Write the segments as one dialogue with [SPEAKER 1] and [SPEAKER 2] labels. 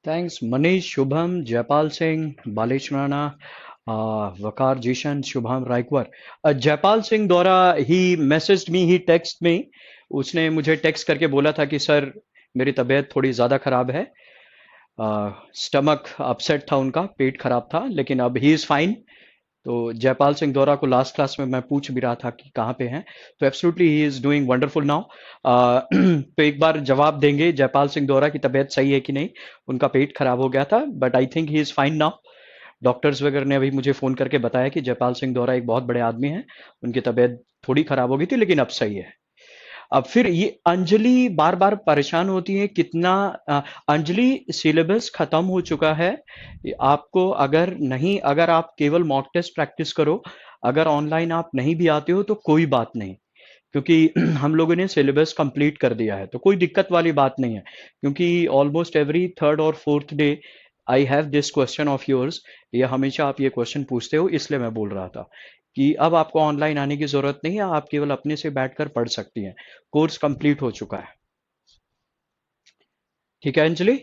[SPEAKER 1] Thanks, Manish, Shubham, Jaipal Singh, Balesh Rana, Vakar Jishan, Shubham Raikwar. Jaipal Singh द्वारा ही messaged me, ही text me. उसने मुझे text करके बोला था कि सर मेरी तबीयत थोड़ी ज़्यादा ख़राब है. स्टमक अपसेट था, उनका पेट खराब था, लेकिन अब ही इज़ फाइन. तो जयपाल सिंह दौरा को लास्ट क्लास में मैं पूछ भी रहा था कि कहाँ पे हैं. तो absolutely he is doing wonderful now. तो एक बार जवाब देंगे जयपाल सिंह दौरा की तबीयत सही है कि नहीं. उनका पेट खराब हो गया था, but I think he is fine now. Doctors वगैरह ने अभी मुझे फ़ोन करके बताया कि जयपाल सिंह दौरा एक बहुत बड़े आदमी हैं. उनकी तबीयत थोड़ी खराब हो गई थी, लेकिन अब सही है. अब फिर ये अंजलि बार बार परेशान होती है कितना. अंजलि, सिलेबस खत्म हो चुका है. आपको अगर नहीं, अगर आप केवल मॉक टेस्ट प्रैक्टिस करो. अगर ऑनलाइन आप नहीं भी आते हो तो कोई बात नहीं, क्योंकि हम लोगों ने सिलेबस कंप्लीट कर दिया है, तो कोई दिक्कत वाली बात नहीं है. क्योंकि ऑलमोस्ट एवरी थर्ड और fourth day I have this question of yours. ये हमेशा आप ये क्वेश्चन पूछते हो, इसलिए मैं बोल रहा था कि अब आपको ऑनलाइन आने की जरूरत नहीं है, आप केवल अपने से बैठकर पढ़ सकती हैं. कोर्स कंप्लीट हो चुका है. ठीक है अंजलि.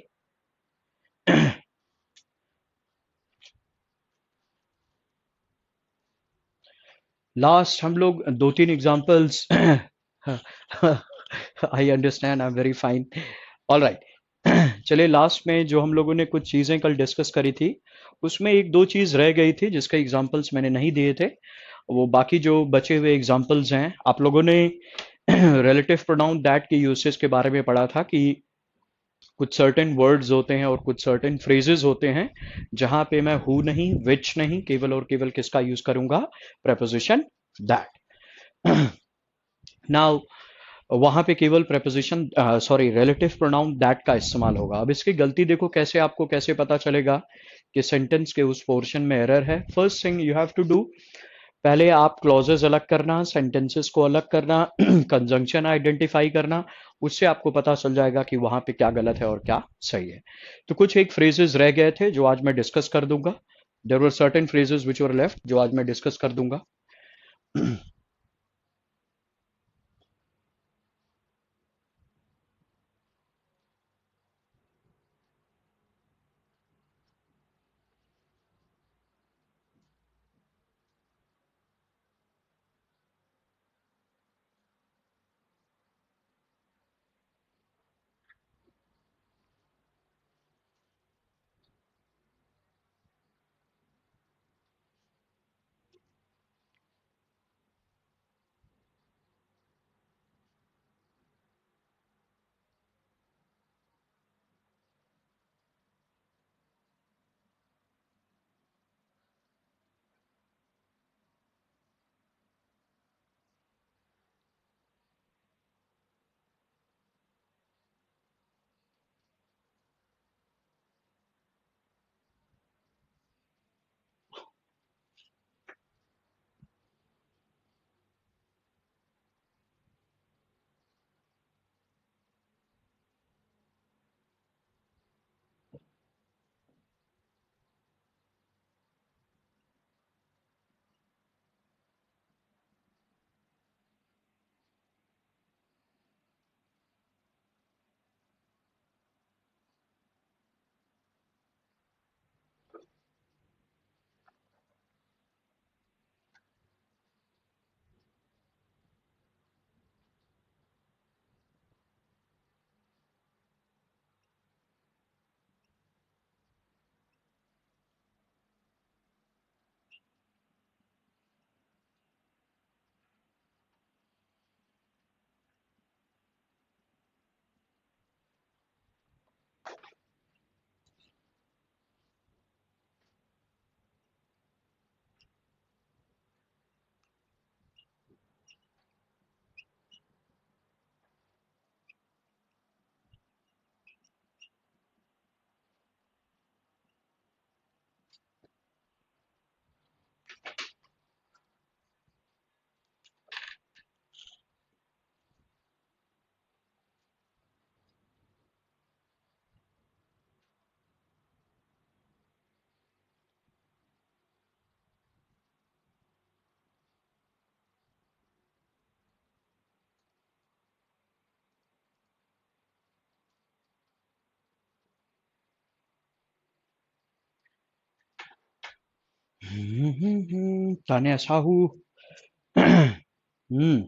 [SPEAKER 1] लास्ट हम लोग दो तीन examples. I understand, I am very fine. All right. चलिए, लास्ट में जो हम लोगों ने कुछ चीज़ें कल डिस्कस करी थी, उसमें एक दो चीज़ रह गई थी जिसके एग्जांपल्स मैंने नहीं दिए थे. वो बाकी जो बचे हुए एग्जांपल्स हैं, आप लोगों ने रिलेटिव प्रोनाउन दैट के यूसेज के बारे में पढ़ा था कि कुछ सर्टेन वर्ड्स होते हैं और कुछ सर्टेन फ्रेजेस होते हैं जहां पे मैं हु नहीं, विच नहीं, केवल और केवल किसका यूज करूंगा, preposition दैट. नाउ वहां पे केवल preposition, sorry, relative pronoun that का इस्तेमाल होगा. अब इसकी गलती देखो कैसे, आपको कैसे पता चलेगा कि सेंटेंस के उस पोर्शन में एरर है. First thing you have to do, पहले आप क्लॉजेस अलग करना, सेंटेंसेस को अलग करना, कंजंक्शन आइडेंटिफाई करना. उससे आपको पता चल जाएगा कि वहां पे क्या गलत है और क्या सही है. तो कुछ एक फ्रेजेस रह गए थे जो आज मैं डिस्कस कर दूंगा. There were certain phrases which were left जो आज मैं डिस्कस कर दूंगा. Tanya Sahu. Hmm.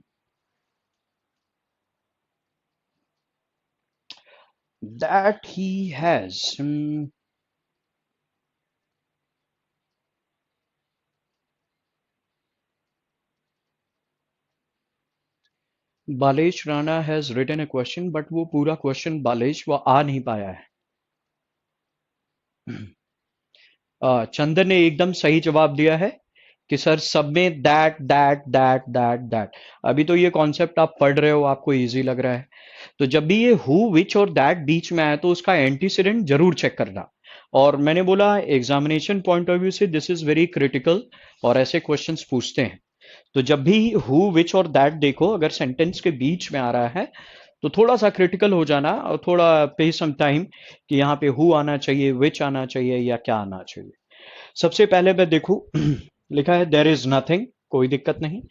[SPEAKER 1] That he has. बालेश Rana has written a question, but वो पूरा क्वेश्चन बालेश वो आ नहीं पाया है. चंदन ने एकदम सही जवाब दिया है कि सर सब में that that that that that. अभी तो ये कॉन्सेप्ट आप पढ़ रहे हो, आपको इजी लग रहा है. तो जब भी ये हु विच और दैट बीच में आए तो उसका एंटीसीडेंट जरूर चेक करना. और मैंने बोला एग्जामिनेशन पॉइंट ऑफ व्यू से दिस इज वेरी क्रिटिकल, और ऐसे क्वेश्चंस पूछते हैं. तो जब भी हु विच और दैट देखो, अगर सेंटेंस के बीच में आ रहा है तो थोड़ा सा क्रिटिकल हो जाना और थोड़ा पे सम टाइम कि यहाँ पे हु आना चाहिए, विच आना चाहिए, या क्या आना चाहिए. सबसे पहले मैं देखूं लिखा है देयर इज नथिंग, कोई दिक्कत नहीं.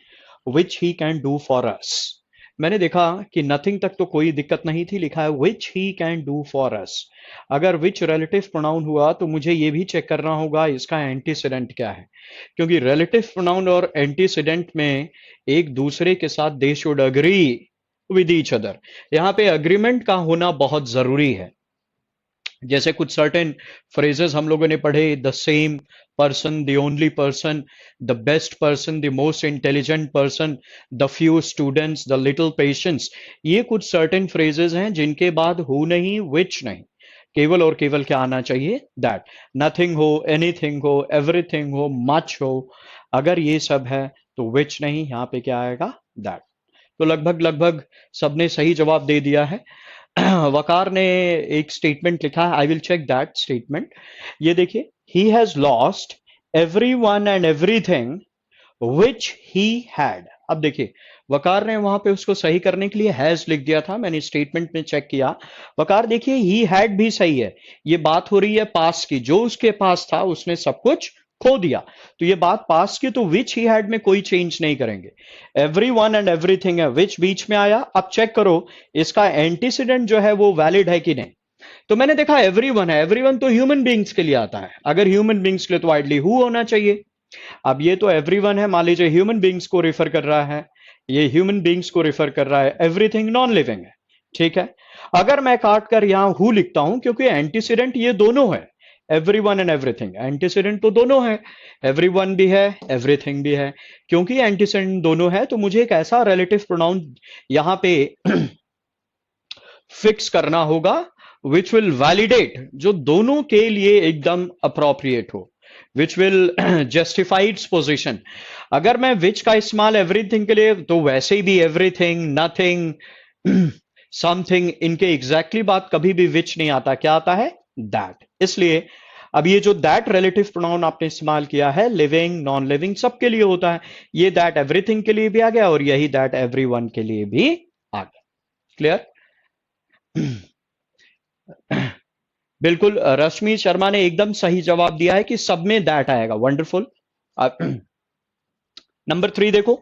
[SPEAKER 1] Which he can do for us. मैंने देखा कि नथिंग तक तो कोई दिक्कत नहीं थी, लिखा है which he can do for us. अगर विच रिलेटिव प्रोनाउन हुआ तो मुझे ये भी चेक करना होगा इसका एंटीसीडेंट क्या है, क्योंकि रिलेटिव प्रोनाउन और एंटीसीडेंट में एक दूसरे के साथ they should agree with each other. यहाँ पे अग्रीमेंट का होना बहुत जरूरी है. जैसे कुछ सर्टेन फ्रेजेस हम लोगों ने पढ़े, the same person, the only person, the best person, the most intelligent person, the few students, the little patience. ये कुछ सर्टेन फ्रेजेस हैं जिनके बाद हु नहीं, विच नहीं, केवल और केवल क्या आना चाहिए, दैट. नथिंग हो, एनीथिंग हो, एवरीथिंग हो, मच हो, अगर ये सब है तो विच नहीं, यहाँ पे क्या आएगा, दैट. तो लगभग लगभग सबने सही जवाब दे दिया है. वकार ने एक स्टेटमेंट लिखा है, I will check that statement. ये देखिए, he has lost every one and everything which he had. अब देखिए, वकार ने वहां पे उसको सही करने के लिए हैज लिख दिया था, मैंने स्टेटमेंट में चेक किया. वकार देखिए, ही हैड भी सही है. ये बात हो रही है पास की, जो उसके पास था उसने सब कुछ खो दिया. तो ये बात पास की, तो विच ही हैड में कोई चेंज नहीं करेंगे. एवरी वन एंड एवरीथिंग है, विच बीच में आया. अब चेक करो इसका एंटीसीडेंट जो है वो वैलिड है कि नहीं. तो मैंने देखा एवरी वन है, एवरी वन तो ह्यूमन बींग्स के लिए आता है. अगर ह्यूमन बींग्स के लिए तो आइडली हु होना चाहिए. अब ये तो एवरीवन है, मान लीजिए ह्यूमन बींग्स को रेफर कर रहा है, ये ह्यूमन बींग्स को रेफर कर रहा है. एवरीथिंग नॉन लिविंग है, ठीक है. अगर मैं काट कर यहां हु लिखता हूं, क्योंकि एंटीसीडेंट ये दोनों है, एवरीवन एंड एवरीथिंग, एंटीसीडेंट तो दोनों है, एवरीवन भी है, एवरीथिंग भी है. क्योंकि एंटीसीडेंट दोनों है तो मुझे एक ऐसा रिलेटिव प्रोनाउन यहां पे फिक्स करना होगा विच विल वैलिडेट, जो दोनों के लिए एकदम अप्रोप्रिएट हो, which will justify its position. अगर मैं विच का इस्तेमाल एवरीथिंग के लिए, तो वैसे ही भी एवरीथिंग, नथिंग, समथिंग, इनके एग्जैक्टली बात कभी भी विच नहीं आता, क्या आता है, दैट. इसलिए अब ये जो दैट रिलेटिव प्रोनाउन आपने इस्तेमाल किया है, लिविंग, नॉन लिविंग, सबके लिए होता है. ये दैट एवरीथिंग के लिए भी आ गया और यही दैट एवरीवन के लिए भी आ गया. क्लियर? बिल्कुल, रश्मि शर्मा ने एकदम सही जवाब दिया है कि सब में दैट आएगा. वंडरफुल. नंबर 3 देखो,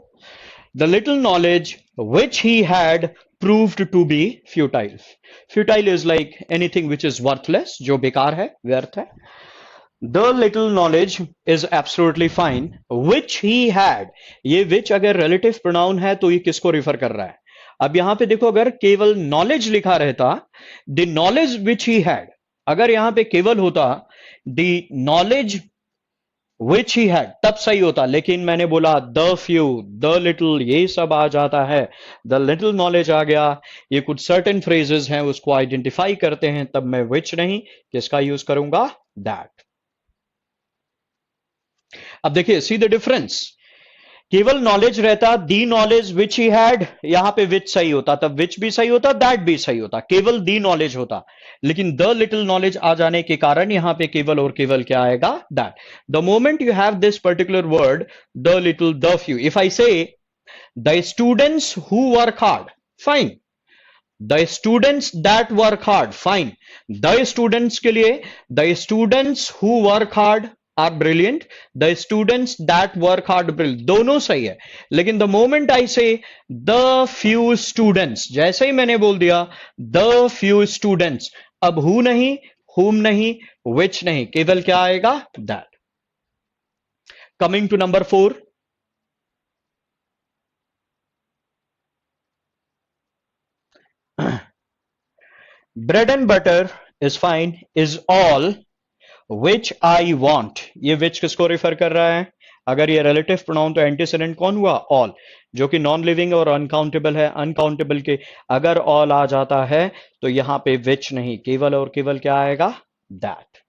[SPEAKER 1] the little knowledge which he had proved to be futile. Futile is like anything which is worthless, जो बेकार है, व्यर्थ है. The little knowledge is absolutely fine which he had. ये विच अगर रिलेटिव प्रोनाउन है तो ये किसको रिफर कर रहा है. अब यहां पे देखो, अगर केवल नॉलेज लिखा रहता, the knowledge which he had, अगर यहां पे केवल होता the knowledge which he had, तब सही होता. लेकिन मैंने बोला द फ्यू, द लिटिल, ये सब आ जाता है, द लिटिल नॉलेज आ गया. ये कुछ सर्टेन फ्रेजेस हैं, उसको आइडेंटिफाई करते हैं, तब मैं विच नहीं, किसका यूज करूंगा, दैट. अब देखिए, सी द डिफरेंस. केवल नॉलेज रहता, दी नॉलेज विच ही हैड, यहां पे विच सही होता, तब विच भी सही होता, दैट भी सही होता. केवल दी नॉलेज होता, लेकिन द लिटिल नॉलेज आ जाने के कारण यहां पे केवल और केवल क्या आएगा, that. The moment you have this particular word, the little, the few, if I say the students who work hard, fine. The students that work hard, fine. The students के लिए, the students who work hard are brilliant, the students that work hard, brilliant, दोनों सही है. लेकिन the moment I say the few students, जैसे ही मैंने बोल दिया द फ्यू स्टूडेंट्स, अब हु नहीं, हुम नहीं, विच नहीं, केवल क्या आएगा, that. Coming to number 4, bread and butter is fine is all which I want. ये which किसको रिफर कर रहा है? अगर ये रिलेटिव प्रोनाउन तो एंटीसीडेंट कौन हुआ? ऑल, जो कि नॉन लिविंग और अनकाउंटेबल है। अनकाउंटेबल के अगर ऑल आ जाता है तो यहां पे विच नहीं, केवल और केवल क्या आएगा? That.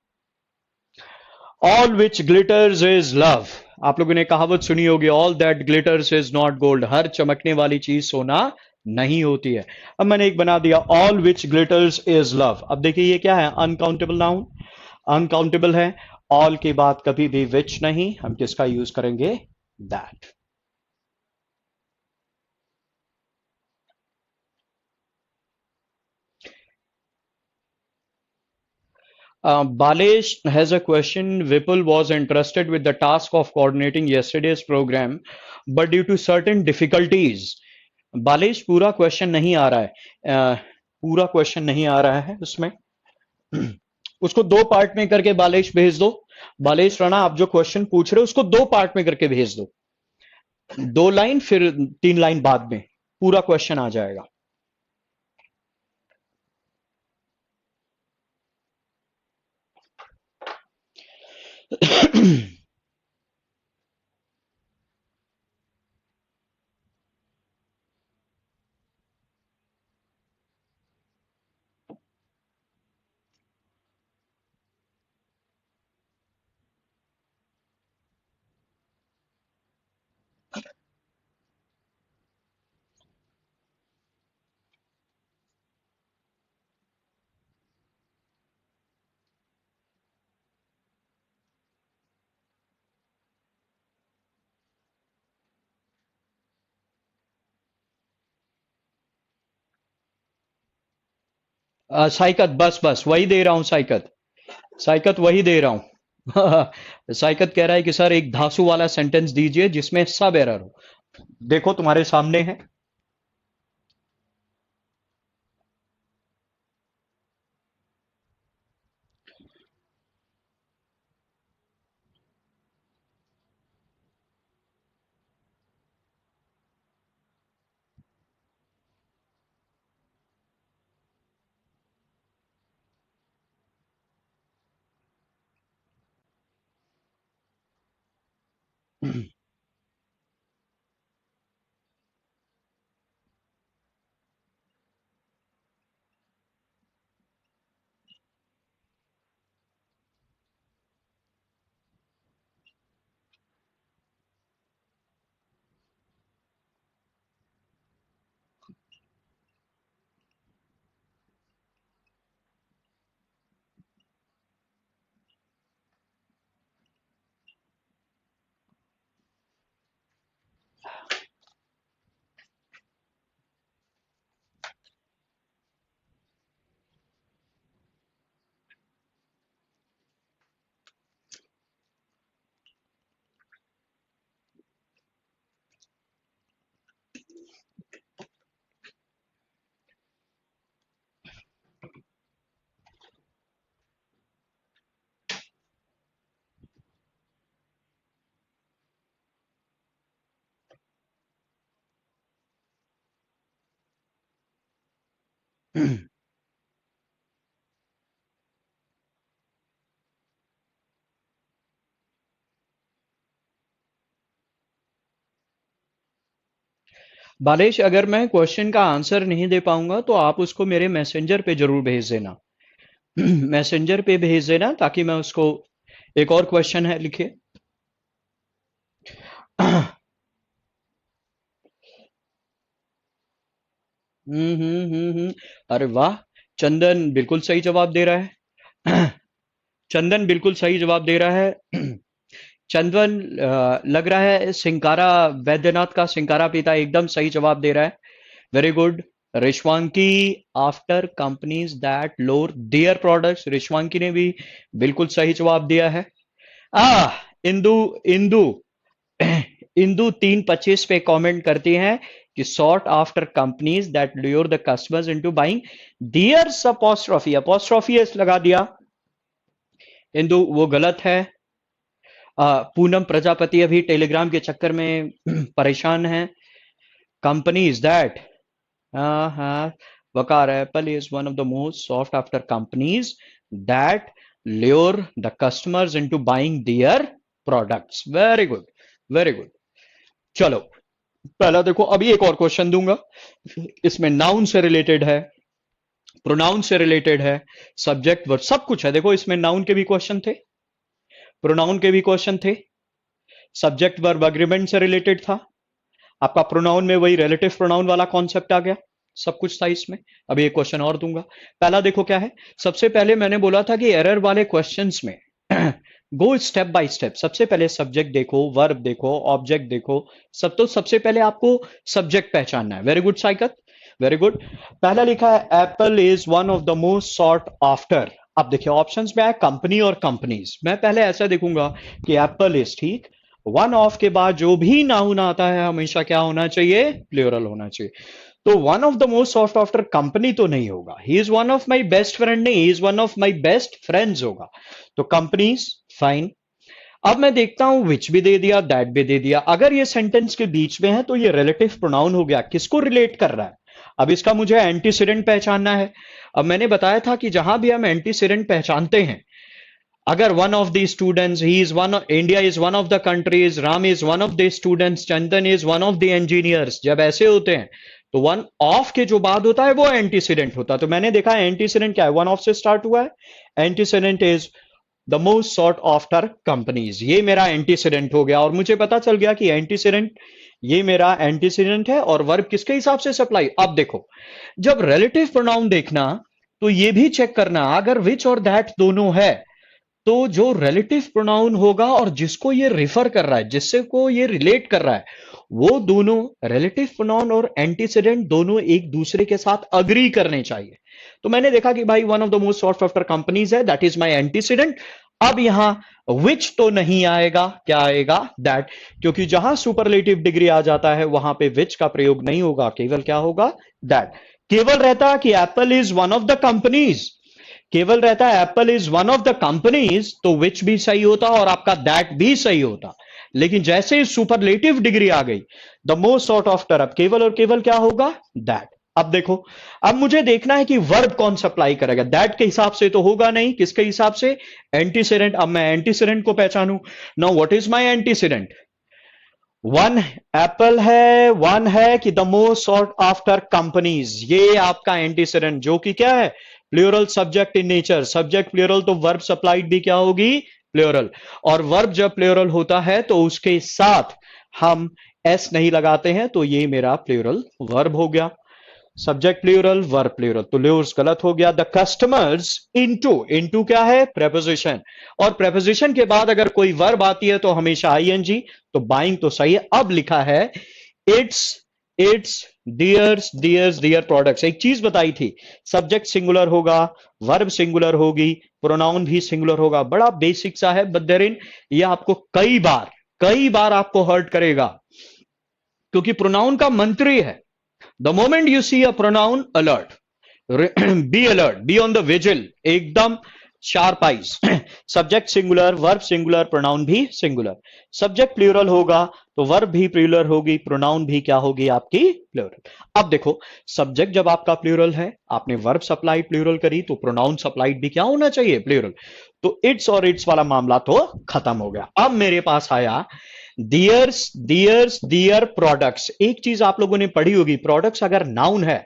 [SPEAKER 1] All which glitters is love. आप लोगों ने कहावत सुनी होगी, all that glitters is not gold. हर चमकने वाली चीज सोना नहीं होती है। अब मैंने एक बना दिया, all which glitters is love. अब देखिए ये क्या है? अनकाउंटेबल नाउन, अनकाउंटेबल है। ऑल के बाद कभी भी विच नहीं, हम किसका यूज करेंगे? That. Balesh has a question. Vipul was entrusted with the task of coordinating yesterday's program, but due to certain difficulties, बालेश पूरा क्वेश्चन नहीं आ रहा है। पूरा क्वेश्चन नहीं आ रहा है उसमें। उसको दो पार्ट में करके बालेश भेज दो। बालेश राणा, आप जो क्वेश्चन पूछ रहे हो उसको दो पार्ट में करके भेज दो। 2 लाइन फिर 3 लाइन बाद में पूरा क्वेश्चन आ जाएगा। साइकत, बस बस वही दे रहा हूं साइकत। साइकत वही दे रहा हूं। साइकत कह रहा है कि सर एक धासु वाला सेंटेंस दीजिए जिसमें सब एरर हो। देखो तुम्हारे सामने है। बालेश, अगर मैं क्वेश्चन का आंसर नहीं दे पाऊंगा तो आप उसको मेरे मैसेंजर पे जरूर भेज देना। मैसेंजर पे भेज देना ताकि मैं उसको, एक और क्वेश्चन है लिखिए। अरे वाह, चंदन बिल्कुल सही जवाब दे रहा है। चंदन बिल्कुल सही जवाब दे रहा है। चंदन लग रहा है सिंकारा, वैद्यनाथ का सिंकारा पिता एकदम सही जवाब दे रहा है। Very good. Rishwanki, after companies that lower their products, Rishwanki ने भी बिल्कुल सही जवाब दिया है। आ इंदु, इंदु इंदु 3:25 पे कमेंट करती हैं कि sort after companies that lure the customers into buying dears, apostrophe, apostrophe S लगा दिया। इंदु वो गलत है। पूनम प्रजापति अभी टेलीग्राम के चक्कर में परेशान है। कंपनीज दैट, हाँ, Waqar, Apple is one of the most sought after companies that lure the customers into buying their products. Very good, very good. चलो, पहला देखो, अभी एक और क्वेश्चन दूंगा, इसमें नाउन से रिलेटेड है, प्रोनाउन से रिलेटेड है, सब्जेक्ट वर्ब सब कुछ है। देखो इसमें नाउन के भी क्वेश्चन थे, प्रोनाउन के भी क्वेश्चन थे, सब्जेक्ट वर्ब अग्रीमेंट से रिलेटेड था, आपका प्रोनाउन में वही रिलेटिव प्रोनाउन वाला कॉन्सेप्ट आ गया, सब कुछ था इसमें। अभी एक क्वेश्चन और दूंगा। पहला देखो क्या है, सबसे पहले मैंने बोला था कि एरर वाले क्वेश्चंस में गो स्टेप बाय स्टेप। सबसे पहले सब्जेक्ट देखो, वर्ब देखो, ऑब्जेक्ट देखो, सब। तो सबसे पहले आपको सब्जेक्ट पहचानना है। Very good Saikat, very good. पहला लिखा है Apple is one of the most sought after. अब देखिए ऑप्शंस में है कंपनी और कंपनीज। मैं पहले ऐसा देखूंगा कि एप्पल इज, ठीक, वन ऑफ के बाद जो भी नाउन आता है हमेशा क्या होना चाहिए, प्लूरल होना चाहिए। तो one of the most soft after company तो नहीं होगा, he is one of my best friend नहीं, he is one of my best friends होगा। तो कंपनीज, फाइन। अब मैं देखता हूं विच भी दे दिया, दैट भी दे दिया। अगर ये सेंटेंस के बीच में है तो ये रिलेटिव प्रोनाउन हो गया, किसको रिलेट कर रहा है। अब इसका मुझे एंटीसीडेंट पहचानना है। अब मैंने बताया था कि जहां भी हम एंटीसीडेंट पहचानते हैं, अगर one of the students, he is one, India is one of the countries, Ram is one of the students, Chandan is one of the engineers, जब ऐसे होते हैं तो वन ऑफ के जो बाद होता है वो एंटीसीडेंट होता है। तो मैंने देखा एंटीसीडेंट क्या है, वन ऑफ से स्टार्ट हुआ है। Antecedent is the most sought after companies, ये मेरा एंटीसीडेंट हो गया। और मुझे पता चल गया कि एंटीसीडेंट, ये मेरा एंटीसीडेंट है। और वर्ब किसके हिसाब से सप्लाई। अब देखो, जब रिलेटिव प्रोनाउन देखना तो ये भी चेक करना, अगर विच और दैट दोनों है तो जो रिलेटिव प्रोनाउन होगा और जिसको ये रिफर कर रहा है, जिससे को ये रिलेट कर रहा है, वो दोनों रिलेटिव प्रोनाउन और एंटीसीडेंट दोनों एक दूसरे के साथ अग्री करने चाहिए। तो मैंने देखा कि भाई one of the most soft after companies है, दैट इज माय एंटीसीडेंट। अब यहां विच तो नहीं आएगा, क्या आएगा, दैट। क्योंकि जहां सुपरलेटिव डिग्री आ जाता है वहां पे विच का प्रयोग नहीं होगा, केवल क्या होगा, दैट। केवल रहता कि Apple is one of the companies, केवल रहता है Apple is one of the companies, तो विच भी सही होता और आपका दैट भी सही होता। लेकिन जैसे ही सुपरलेटिव डिग्री आ गई, द मोस्ट सॉर्ट आफ्टर, अब केवल और केवल क्या होगा, दैट। अब देखो, अब मुझे देखना है कि वर्ब कौन सप्लाई करेगा। दैट के हिसाब से तो होगा नहीं, किसके हिसाब से, एंटीसीडेंट। अब मैं एंटीसीडेंट को पहचानू। Now what is my antecedent, one Apple है, वन है कि the most sort after companies, ये आपका एंटीसीडेंट, जो कि क्या है, plural subject in nature. Subject plural तो वर्ब सप्लाइड भी क्या होगी, प्लूरल। और वर्ब जब प्लूरल होता है तो उसके साथ हम एस नहीं लगाते हैं, तो ये मेरा प्लूरल वर्ब हो गया। सब्जेक्ट प्लूरल, वर्ब प्लूरल, तो ल्यूर्स गलत हो गया। द कस्टमर्स इनटू, इनटू क्या है, प्रेपोजिशन। और प्रेपोजिशन के बाद अगर कोई वर्ब आती है तो हमेशा आईएनजी, तो बाइंग तो सही है। अब लिखा है it's, it's dears, dears dear products. एक चीज बताई थी, सब्जेक्ट सिंगुलर होगा, वर्ब सिंगुलर होगी, प्रोनाउन भी सिंगुलर होगा। बड़ा बेसिक सा है, बट देयर इन ये आपको कई बार आपको हर्ट करेगा, क्योंकि प्रोनाउन का मंत्री है। The moment you see a pronoun, alert. Be alert, be on the vigil, एकदम sharp eyes. Subject singular, verb singular, pronoun भी सिंगुलर। सब्जेक्ट प्लूरल होगा तो वर्ब भी प्लूरल होगी, प्रोनाउन भी क्या होगी आपकी, प्लूरल। अब देखो, सब्जेक्ट जब आपका प्लूरल है, आपने वर्ब सप्लाई प्लूरल करी, तो प्रोनाउन सप्लाइड भी क्या होना चाहिए, प्लूरल। तो इट्स और इट्स वाला मामला तो खत्म हो गया। अब मेरे पास आया दियर्स, दियर्स दियर प्रोडक्ट्स। एक चीज आप लोगों ने पढ़ी होगी, प्रोडक्ट्स अगर नाउन है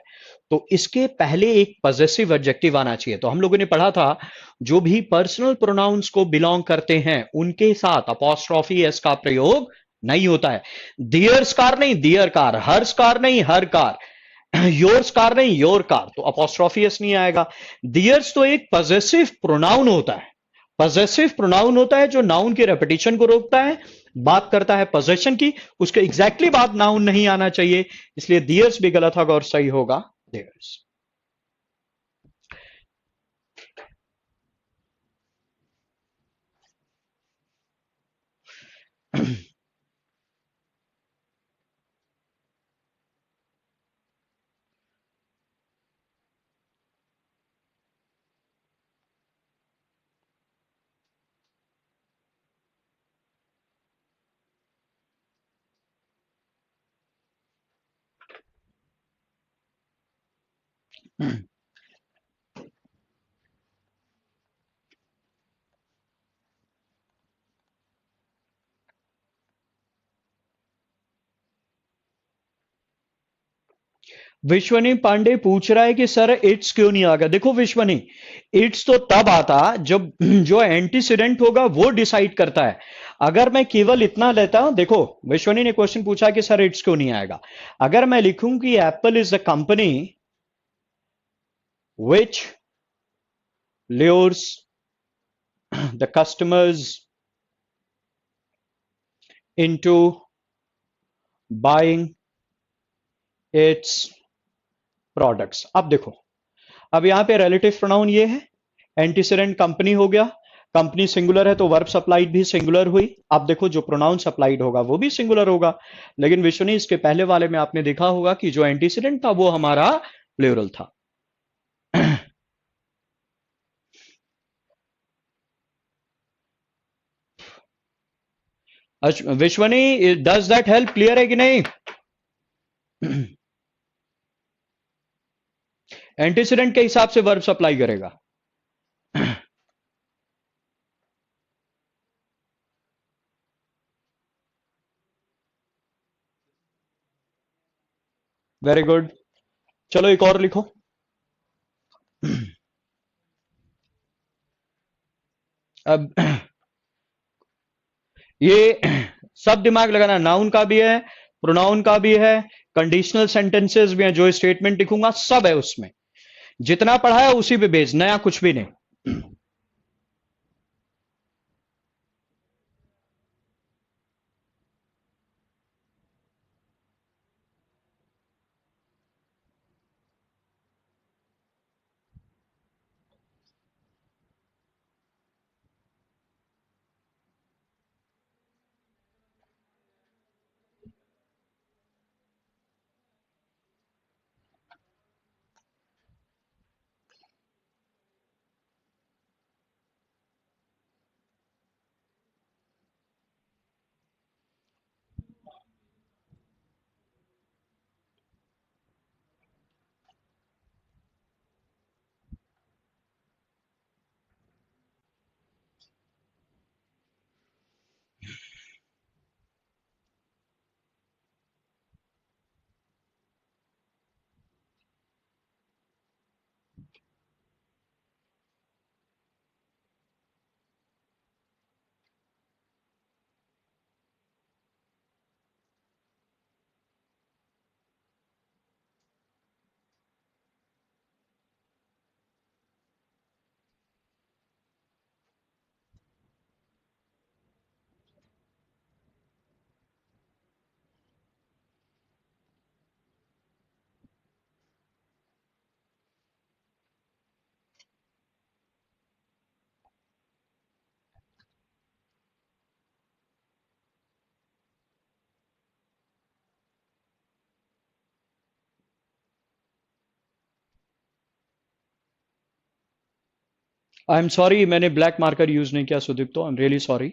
[SPEAKER 1] तो इसके पहले एक पॉजेसिव एडजेक्टिव आना चाहिए। तो हम लोगों ने पढ़ा था, जो भी पर्सनल प्रोनाउंस को बिलोंग करते हैं उनके साथ अपॉस्ट्रोफी एस का प्रयोग नहीं होता है। दियर्स कार नहीं, दियर कार, हर्स कार नहीं, हर कार, योर्स कार नहीं, योर कार, तो अपॉस्ट्रोफी एस नहीं आएगा। दियर्स तो एक पॉजेसिव प्रोनाउन होता है, पॉजेसिव प्रोनाउन होता है जो नाउन की रेपिटेशन को रोकता है, बात करता है पोजेशन की, उसके एग्जैक्टली बाद नाउन नहीं आना चाहिए, इसलिए दियर्स भी गलत होगा और सही होगा दियर्स। विश्वनी पांडे पूछ रहा है कि सर इट्स क्यों नहीं आ गया। देखो विश्वनी, इट्स तो तब आता जब जो एंटीसीडेंट होगा वो डिसाइड करता है। अगर मैं केवल इतना लेता हूं, देखो विश्वनी ने क्वेश्चन पूछा कि सर इट्स क्यों नहीं आएगा। अगर मैं लिखूं कि Apple is the company which lures the customers into buying its products। अब देखो, अब यहां पे रिलेटिव प्रोनाउन ये है, एंटीसीडेंट कंपनी हो गया, कंपनी सिंगुलर है तो वर्ब सप्लाइड भी सिंगुलर हुई। अब देखो जो प्रोनाउन सप्लाइड होगा वो भी सिंगुलर होगा। लेकिन विश्वनी इसके पहले वाले में आपने देखा होगा कि जो एंटीसीडेंट था वो हमारा प्लूरल था। विश्वनी, डज दैट हेल्प? क्लियर है कि नहीं? एंटीसीडेंट के हिसाब से वर्ब सप्लाई करेगा। वेरी गुड, चलो एक और लिखो। अब ये सब दिमाग लगाना, नाउन का भी है, प्रोनाउन का भी है, कंडीशनल सेंटेंसेस भी हैं, जो स्टेटमेंट लिखूंगा सब है उसमें। जितना पढ़ा है उसी पे बेस, नया कुछ भी नहीं। आई एम सॉरी, मैंने ब्लैक मार्कर यूज नहीं किया Sudipto, I am really sorry.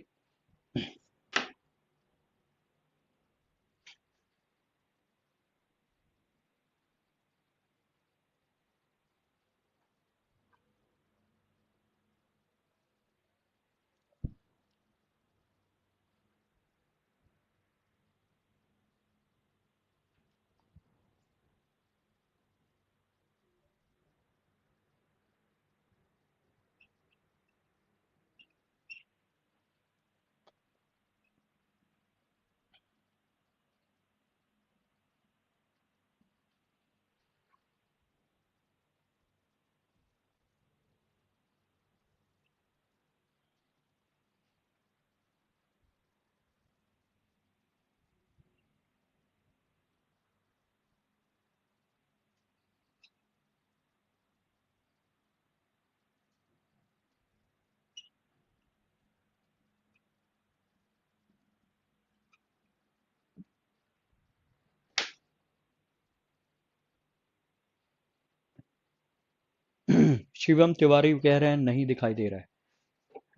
[SPEAKER 1] Shivam Tiwari कह रहे हैं नहीं दिखाई दे रहा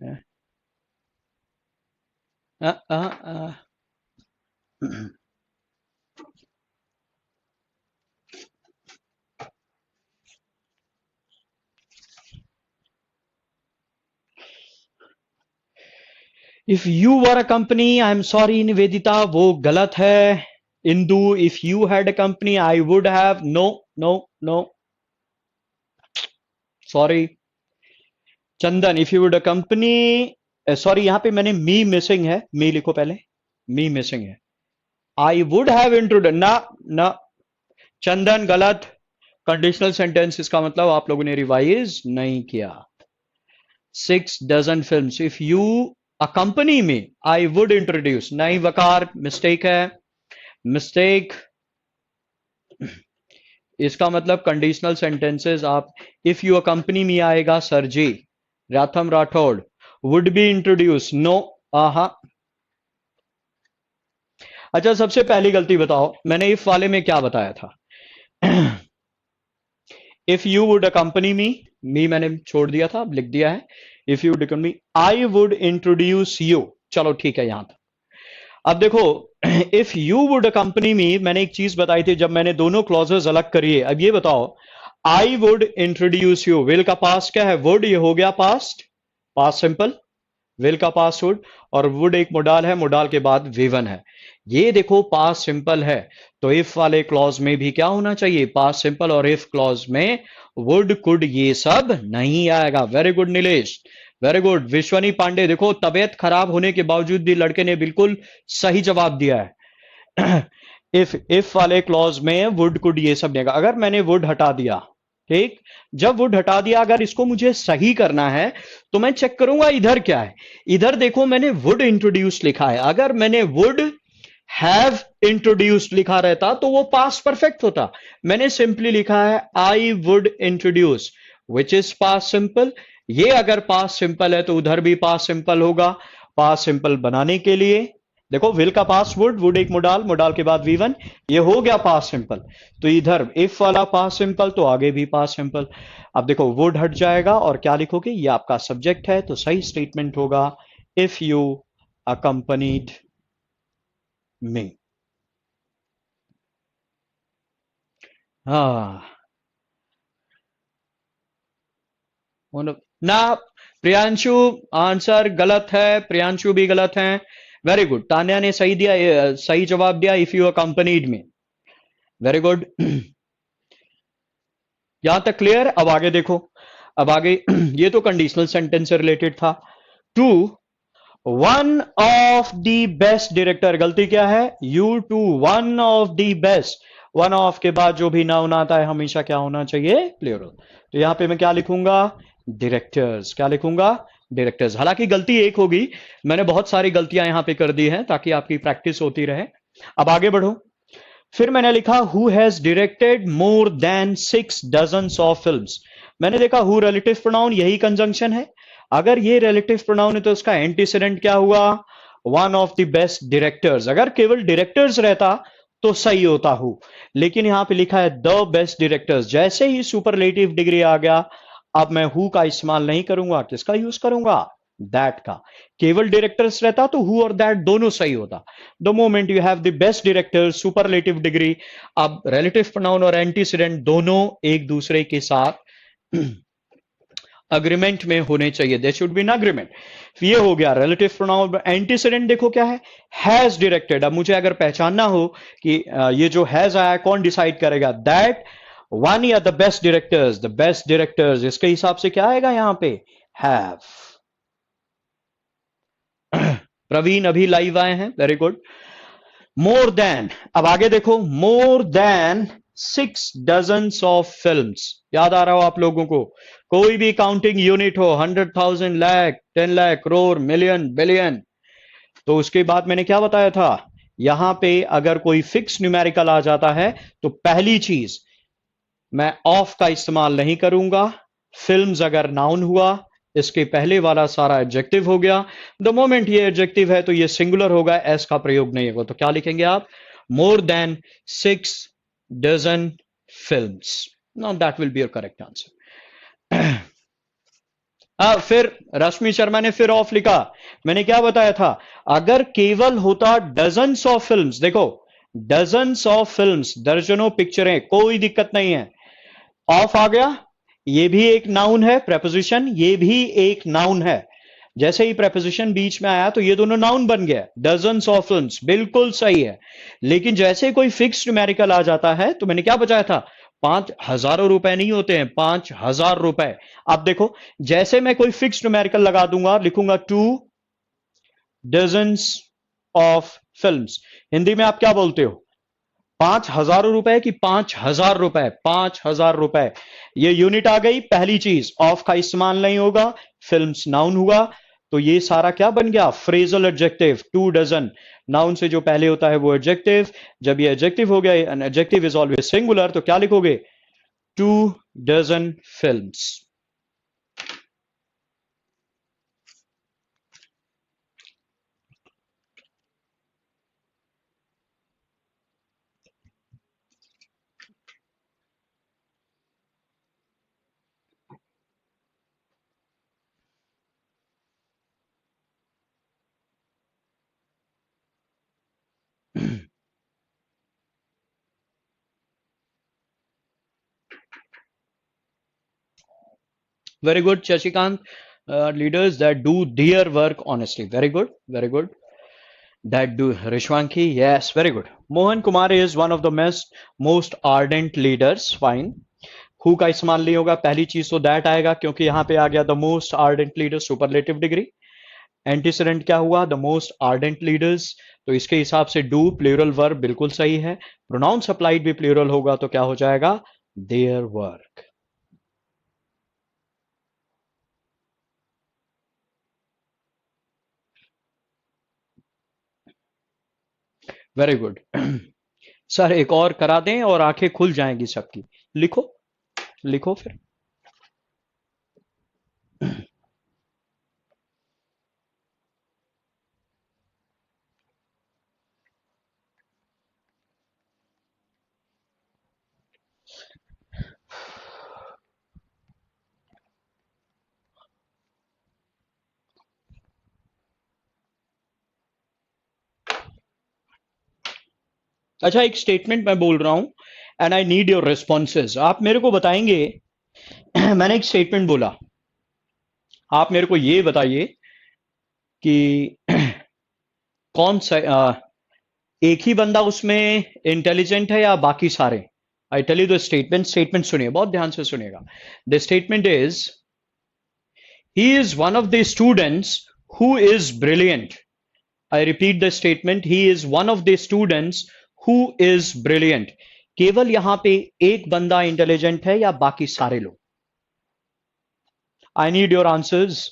[SPEAKER 1] है। आ, आ, आ, if you were a company, I am sorry Nivedita, वो गलत है। Indu, if you had a company I would have, no no no, sorry. Chandan, if you would a company, sorry यहां पे मैंने मी मिसिंग है, मी लिखो पहले, मी मिसिंग है। आई वुड हैव इंट्रोड्यूस, ना ना, चंदन गलत। कंडीशनल सेंटेंस इसका मतलब आप लोगों ने रिवाइज नहीं किया। 6 फिल्म्स, इफ यू अकंपनी में आई वुड इंट्रोड्यूस, नहीं वकार, मिस्टेक है, मिस्टेक। इसका मतलब कंडीशनल सेंटेंसेस आप, इफ यू अकंपनी में आएगा sir ji, Ratham Rathore, would be introduce, no, आहा। अच्छा, सबसे पहली गलती बताओ, मैंने इफ वाले में क्या बताया था? इफ यू वुड अकंपनी मी मैंने छोड़ दिया था, अब लिख दिया है। If you would अकंपनी, I would introduce you, चलो ठीक है यहां तक। अब देखो, इफ यू वुड अकंपनी मी, मैंने एक चीज बताई थी जब मैंने दोनों क्लॉजेस अलग करिए। अब ये बताओ, I would introduce you, will का पास्ट क्या है? वुड, ये हो गया पास्ट, पास्ट सिंपल, विल का पास्ट वुड, और वुड एक मोडाल है, मोडाल के बाद वी1 है। ये देखो पास्ट सिंपल है, तो इफ वाले क्लॉज में भी क्या होना चाहिए? पास्ट सिंपल, और इफ क्लॉज में वुड कुड ये सब नहीं आएगा। Very good Nilesh, very good. Vishwani Pandey, देखो तबियत खराब होने के बावजूद भी लड़के ने बिल्कुल सही जवाब दिया है। इफ वाले क्लॉज में वुड कुड ये सब नहीं आएगा। अगर मैंने वुड हटा दिया, ठीक, जब वुड हटा दिया, अगर इसको मुझे सही करना है तो मैं चेक करूंगा इधर क्या है। इधर देखो मैंने वुड इंट्रोड्यूस लिखा है, अगर मैंने वुड हैव इंट्रोड्यूस्ड लिखा रहता तो वो पास्ट परफेक्ट होता। मैंने सिंपली लिखा है I would introduce, which is past simple. ये अगर पास्ट सिंपल है तो उधर भी पास्ट सिंपल होगा। पास्ट सिंपल बनाने के लिए देखो, विल का पास्ट वुड, वुड एक मोडाल, मोडाल के बाद वी1, ये हो गया पास्ट सिंपल। तो इधर इफ वाला पास्ट सिंपल, तो आगे भी पास्ट सिंपल। अब देखो वुड हट जाएगा और क्या लिखोगे? ये आपका सब्जेक्ट है, तो सही स्टेटमेंट होगा इफ यू अकंपनीड मी। हाँ, ना, प्रियांशु आंसर गलत है, प्रियांशु भी गलत है। वेरी गुड, तान्या ने सही दिया, सही जवाब दिया, इफ यू अकंपनीड में। Very good. यहां तक क्लियर? अब आगे देखो, अब आगे ये तो कंडीशनल सेंटेंस से रिलेटेड था। Two one of the best director, गलती क्या है? You two one of the best, one of के बाद जो भी नाउन आता है हमेशा क्या होना चाहिए? प्लूरल। तो यहां पे मैं क्या लिखूंगा? डायरेक्टर्स। क्या लिखूंगा? डायरेक्टर्स। हालांकि गलती एक होगी, मैंने बहुत सारी गलतियां यहां पे कर दी हैं ताकि आपकी प्रैक्टिस होती रहे। अब आगे बढ़ो, फिर मैंने लिखा who has directed more than 6 of films. मैंने देखा हु रिलेटिव प्रोनाउन, यही कंजंक्शन है। अगर ये रिलेटिव प्रोनाउन है तो उसका एंटीसीडेंट क्या हुआ? One of the best directors. अगर केवल डायरेक्टर्स रहता तो सही होता हु, लेकिन यहां पे लिखा है द बेस्ट डायरेक्टर्स। जैसे ही सुपरलेटिव डिग्री आ गया, अब मैं हु का इस्तेमाल नहीं करूंगा, किसका यूज करूंगा? दैट का। केवल डायरेक्टर्स रहता तो हु और दैट दोनों सही होता। The moment you have the best director, superlative degree, अब रिलेटिव प्रोनाउन और एंटीसीडेंट दोनों एक दूसरे के साथ अग्रीमेंट में होने चाहिए। They should be in agreement. ये हो गया रिलेटिव प्रोनाउन। एंटीसीडेंट देखो क्या है? Has directed. अब मुझे अगर पहचानना हो कि ये जो हैज आया कौन डिसाइड करेगा? दैट वन या the best directors, the best directors, इसके हिसाब से क्या आएगा यहां पे? हैव। प्रवीण अभी लाइव आए हैं, वेरी गुड। मोर देन, अब आगे देखो, मोर देन 6 ऑफ फिल्म्स। याद आ रहा हो आप लोगों को? कोई भी काउंटिंग यूनिट हो, 100,000, लाख, 10 लाख, करोड़, मिलियन, बिलियन, तो उसके बाद मैंने क्या बताया था? यहां पे अगर कोई फिक्स न्यूमेरिकल आ जाता है तो पहली चीज, मैं ऑफ का इस्तेमाल नहीं करूंगा। फिल्म्स अगर नाउन हुआ, इसके पहले वाला सारा एडजेक्टिव हो गया। द मोमेंट ये एडजेक्टिव है तो ये सिंगुलर होगा, एस का प्रयोग नहीं होगा। तो क्या लिखेंगे आप? More than 6 films. Now that will be your correct answer. फिर रश्मि शर्मा ने फिर ऑफ लिखा। मैंने क्या बताया था? अगर केवल होता डजन्स ऑफ फिल्म्स, देखो डजन्स ऑफ फिल्म्स, दर्जनों पिक्चरें, कोई दिक्कत नहीं है। ऑफ आ गया, ये भी एक नाउन है, प्रेपोजिशन, ये भी एक नाउन है। जैसे ही preposition बीच में आया तो ये दोनों नाउन बन गया, dozens of films, बिल्कुल सही है। लेकिन जैसे ही कोई फिक्स न्यूमेरिकल आ जाता है तो मैंने क्या बचाया था, 5,000 रुपए नहीं होते हैं, 5,000 रुपए। अब देखो, जैसे मैं कोई फिक्स न्यूमेरिकल लगा दूंगा, लिखूंगा 2 dozens of films, हिंदी में आप क्या बोलते हो, 5,000 रुपए की 5,000 रुपए, 5,000 रुपए। ये यूनिट आ गई पहली चीज, ऑफ का इस्तेमाल नहीं होगा, फिल्म्स नाउन हुआ, तो ये सारा क्या बन गया, फ्रेजल एडजेक्टिव, 2 डजन। नाउन से जो पहले होता है वो एडजेक्टिव, जब ये एडजेक्टिव हो गया, an adjective is always singular, तो क्या लिखोगे, 2 dozen films. Very good, Shashikant. Leaders that do their work honestly. Very good, very good. That do Rishwanki. Yes, very good. Mohan Kumar is one of the most ardent leaders. Fine. Who का इस्तेमाल नहीं होगा, पहली चीज तो that आएगा क्योंकि यहां पे आ गया the most ardent leader, superlative degree. Antecedent क्या हुआ, द मोस्ट आर्डेंट लीडर्स, तो इसके हिसाब से डू प्लूरल वर्ब बिल्कुल सही है। प्रोनाउंस अप्लाइड भी प्लूरल होगा तो क्या हो जाएगा, their work. Very good. Sir एक और करा दें और आंखें खुल जाएंगी सबकी। लिखो, लिखो फिर। अच्छा, एक स्टेटमेंट मैं बोल रहा हूं and I need your responses, आप मेरे को बताएंगे। मैंने एक स्टेटमेंट बोला, आप मेरे को ये बताइए कि कौन सा एक ही बंदा उसमें इंटेलिजेंट है या बाकी सारे। I tell you the statement, statement सुनिए, बहुत ध्यान से सुनिएगा। The statement is, he is one of the students who is brilliant. I repeat the statement, he is one of the students who is brilliant. केवल यहां पे एक बंदा इंटेलिजेंट है या बाकी सारे लोग, आई नीड योर आंसर्स।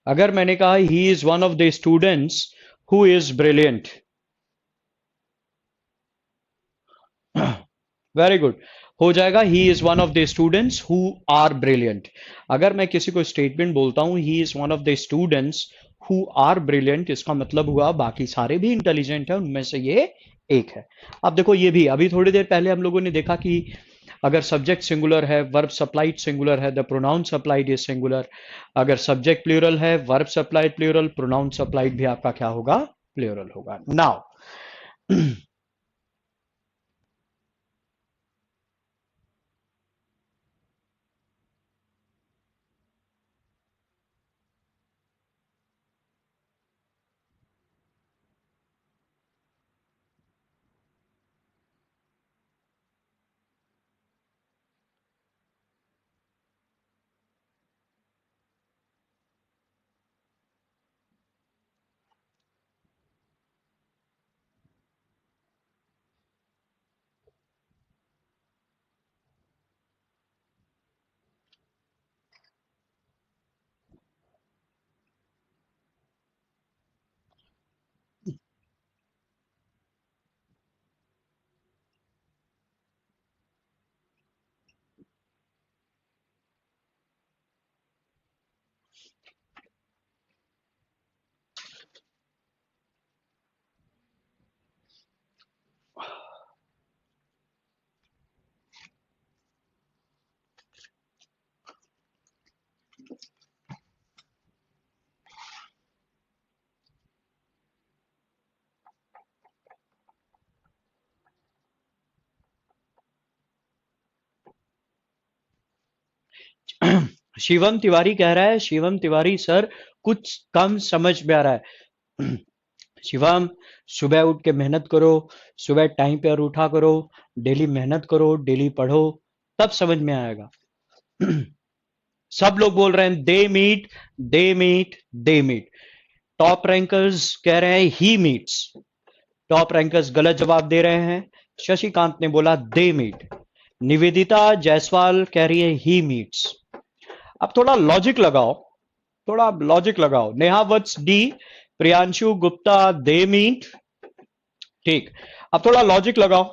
[SPEAKER 1] अगर मैंने कहा he is one of the students who is brilliant, very good, हो जाएगा he is one of the students who are brilliant. अगर मैं किसी को स्टेटमेंट बोलता हूं he is one of the students who are brilliant, इसका मतलब हुआ बाकी सारे भी इंटेलिजेंट हैं, उनमें से ये एक है। अब देखो, ये भी अभी थोड़ी देर पहले हम लोगों ने देखा कि अगर सब्जेक्ट सिंगुलर है, वर्ब सप्लाइड सिंगुलर है, the pronoun supplied is singular. अगर सब्जेक्ट प्लूरल है, verb supplied plural, pronoun supplied भी आपका क्या होगा, प्लूरल होगा। नाउ शिवम तिवारी कह रहा है, शिवम तिवारी सर कुछ कम समझ में आ रहा है। शिवम, सुबह उठ के मेहनत करो, सुबह टाइम पे उठा करो, डेली मेहनत करो, डेली पढ़ो, तब समझ में आएगा। सब लोग बोल रहे हैं they meet, they meet, they meet. Top rankers कह रहे हैं ही मीट्स। टॉप रैंकर्स गलत जवाब दे रहे हैं। शशिकांत ने बोला दे मीट। निवेदिता जायसवाल कह रही है ही मीट्स। अब थोड़ा लॉजिक लगाओ, थोड़ा लॉजिक लगाओ। Neha Vats D, Priyanshu Gupta they meet. ठीक, अब थोड़ा लॉजिक लगाओ।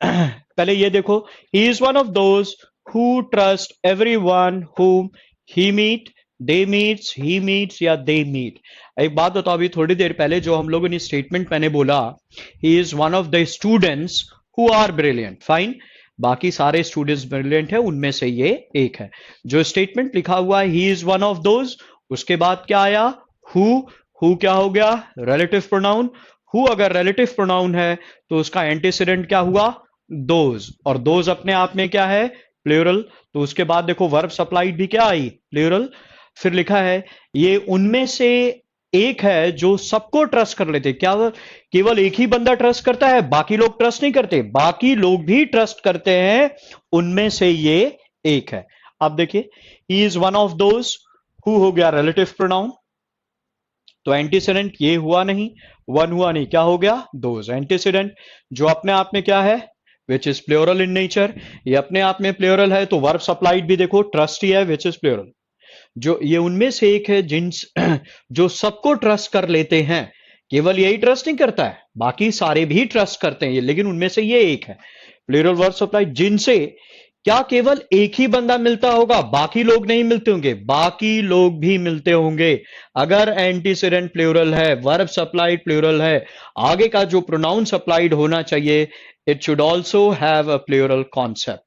[SPEAKER 1] पहले ये देखो, he is one of those who trust every one whom he meet, they meets, he meets या दे मीट। एक बात बताओ, अभी थोड़ी देर पहले जो हम लोगों ने स्टेटमेंट मैंने बोला, he is one of the students who are brilliant, fine, बाकी सारे स्टूडेंट्स ब्रिलियंट है, उनमें से ये एक है। जो स्टेटमेंट लिखा हुआ है ही इज वन ऑफ दोज, उसके बाद क्या आया, हु। हु क्या हो गया, रिलेटिव प्रोनाउन। हु अगर रिलेटिव प्रोनाउन है तो उसका एंटीसीडेंट क्या हुआ, दोज, और दोज अपने आप में क्या है, प्लूरल। तो उसके बाद देखो वर्ब सप्लाइड भी क्या आई, प्लूरल। फिर लिखा है ये उनमें से एक है जो सबको ट्रस्ट कर लेते। क्या केवल एक ही बंदा ट्रस्ट करता है, बाकी लोग ट्रस्ट नहीं करते? बाकी लोग भी ट्रस्ट करते हैं, उनमें से ये एक है। अब देखिए, ही is one of those, who हो गया रिलेटिव प्रोनाउन, तो एंटीसीडेंट ये हुआ नहीं, वन हुआ नहीं, क्या हो गया, दोज। एंटीसीडेंट जो अपने आप में क्या है, which is plural in nature, ये अपने आप में प्लूरल है, तो वर्ब सप्लाइड भी देखो ट्रस्ट ही है, विच इज प्लूरल। जो ये उनमें से एक है जिन जो सबको ट्रस्ट कर लेते हैं, केवल यही ट्रस्ट नहीं करता है, बाकी सारे भी ट्रस्ट करते हैं, लेकिन उनमें से ये एक है। प्लूरल वर्ब सप्लाइड, जिनसे क्या केवल एक ही बंदा मिलता होगा, बाकी लोग नहीं मिलते होंगे? बाकी लोग भी मिलते होंगे। अगर एंटीसीडेंट प्लूरल है, वर्ब सप्लाइड प्लूरल है, आगे का जो प्रोनाउन सप्लाइड होना चाहिए, it should also have a plural concept.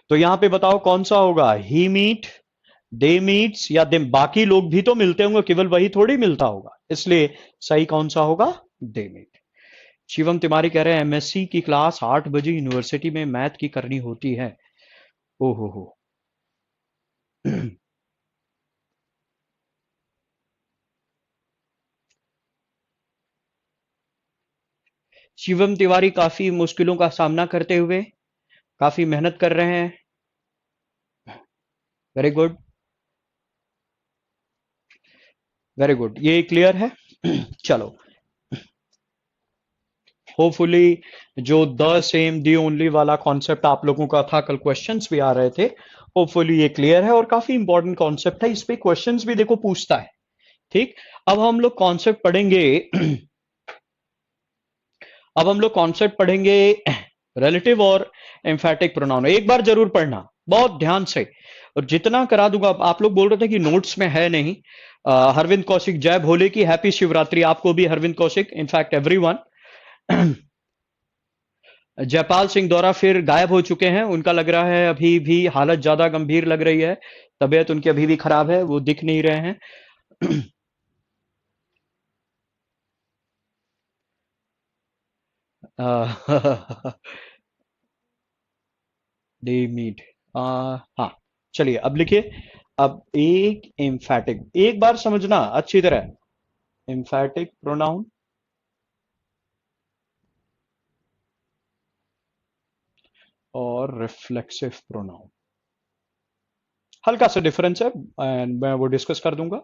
[SPEAKER 1] तो यहां पे बताओ कौन सा होगा, ही मीट, दे मीट्स या दे, बाकी लोग भी तो मिलते होंगे, केवल वही थोड़ी मिलता होगा, इसलिए सही कौन सा होगा, दे मीट। शिवम तिवारी कह रहे हैं एमएससी की क्लास 8 बजे यूनिवर्सिटी में मैथ की करनी होती है। ओहो हो। शिवम तिवारी काफी मुश्किलों का सामना करते हुए काफी मेहनत कर रहे हैं। वेरी गुड, वेरी गुड, ये क्लियर है। चलो, होपफुली जो द सेम दी ओनली वाला कॉन्सेप्ट आप लोगों का था, कल क्वेश्चंस भी आ रहे थे, होपफुली ये क्लियर है और काफी इंपॉर्टेंट कॉन्सेप्ट है, इस पे क्वेश्चंस भी देखो पूछता है। ठीक, अब हम लोग कॉन्सेप्ट पढ़ेंगे। अब हम लोग कॉन्सेप्ट पढ़ेंगे रिलेटिव और एम्फेटिक प्रोनाउन। एक बार जरूर पढ़ना बहुत ध्यान से, और जितना करा दूंगा। आप लोग बोल रहे थे कि नोट्स में है नहीं। हरविंद कौशिक, जय भोले की हैप्पी शिवरात्रि आपको भी हरविंद कौशिक, इनफैक्ट एवरीवन। जयपाल सिंह द्वारा फिर गायब हो चुके हैं, उनका लग रहा है अभी भी हालत ज्यादा गंभीर लग रही है, तबीयत उनकी अभी भी खराब है, वो दिख नहीं रहे हैं। दे मीट, हाँ, चलिए अब लिखिए। अब एक एम्फैटिक, एक बार समझना अच्छी तरह, एम्फैटिक प्रोनाउन और रिफ्लेक्सिव प्रोनाउन, हल्का सा डिफरेंस है एंड मैं वो डिस्कस कर दूंगा।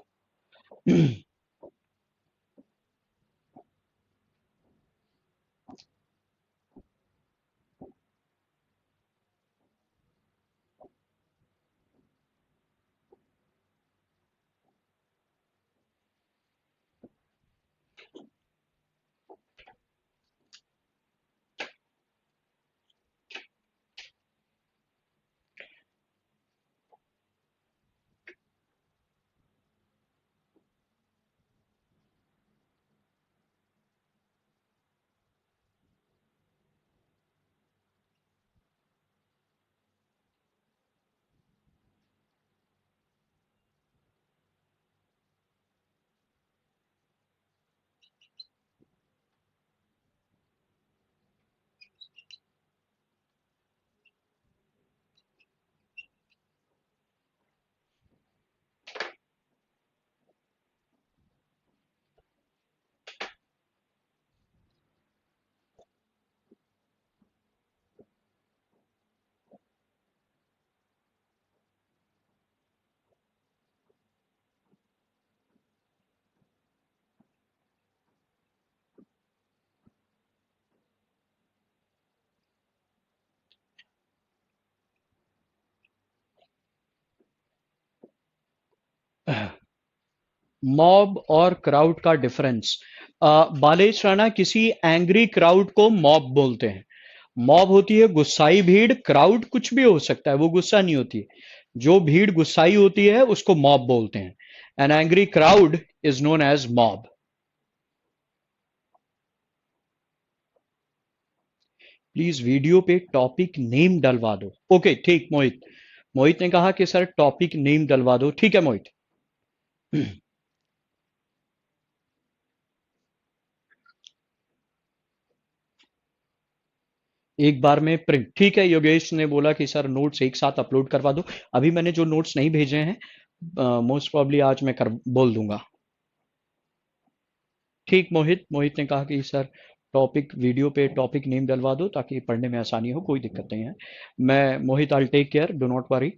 [SPEAKER 1] मॉब और क्राउड का डिफरेंस। बालेश राणा, किसी एंग्री क्राउड को मॉब बोलते हैं। मॉब होती है गुस्साई भीड़, क्राउड कुछ भी हो सकता है, वो गुस्सा नहीं होती। जो भीड़ गुस्साई होती है उसको मॉब बोलते हैं। An angry crowd is known as mob. Please video पे टॉपिक नेम डलवा दो। ओके ठीक मोहित। मोहित ने कहा कि सर टॉपिक नेम डलवा दो। ठीक है मोहित। एक बार में प्रिंट। ठीक है, योगेश ने बोला कि सर नोट्स एक साथ अपलोड करवा दो। अभी मैंने जो नोट्स नहीं भेजे हैं, मोस्ट प्रॉब्ली आज मैं कर बोल दूंगा। ठीक मोहित। मोहित ने कहा कि सर टॉपिक वीडियो पे टॉपिक नेम डलवा दो ताकि पढ़ने में आसानी हो। कोई दिक्कत नहीं है। मैं Mohit, I take care, do not worry.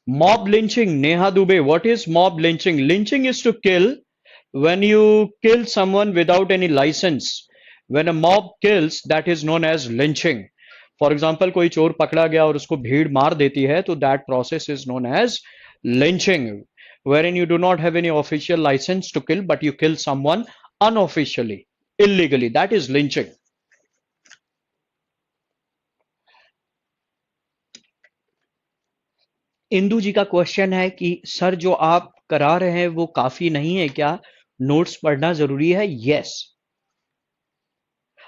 [SPEAKER 1] Mob lynching, Neha Dubey. What is mob lynching? Lynching is to kill when you kill someone without any license. When a mob kills, that is known as lynching. For example, कोई चोर पकड़ा गया और उसको भीड़ मार देती है, तो that process is known as lynching, wherein you do not have any official license to kill, but you kill someone unofficially, illegally. That is lynching. Indu जी का क्वेश्चन है कि सर जो आप करा रहे हैं वो काफी नहीं है क्या? नोट्स पढ़ना जरूरी है? यस।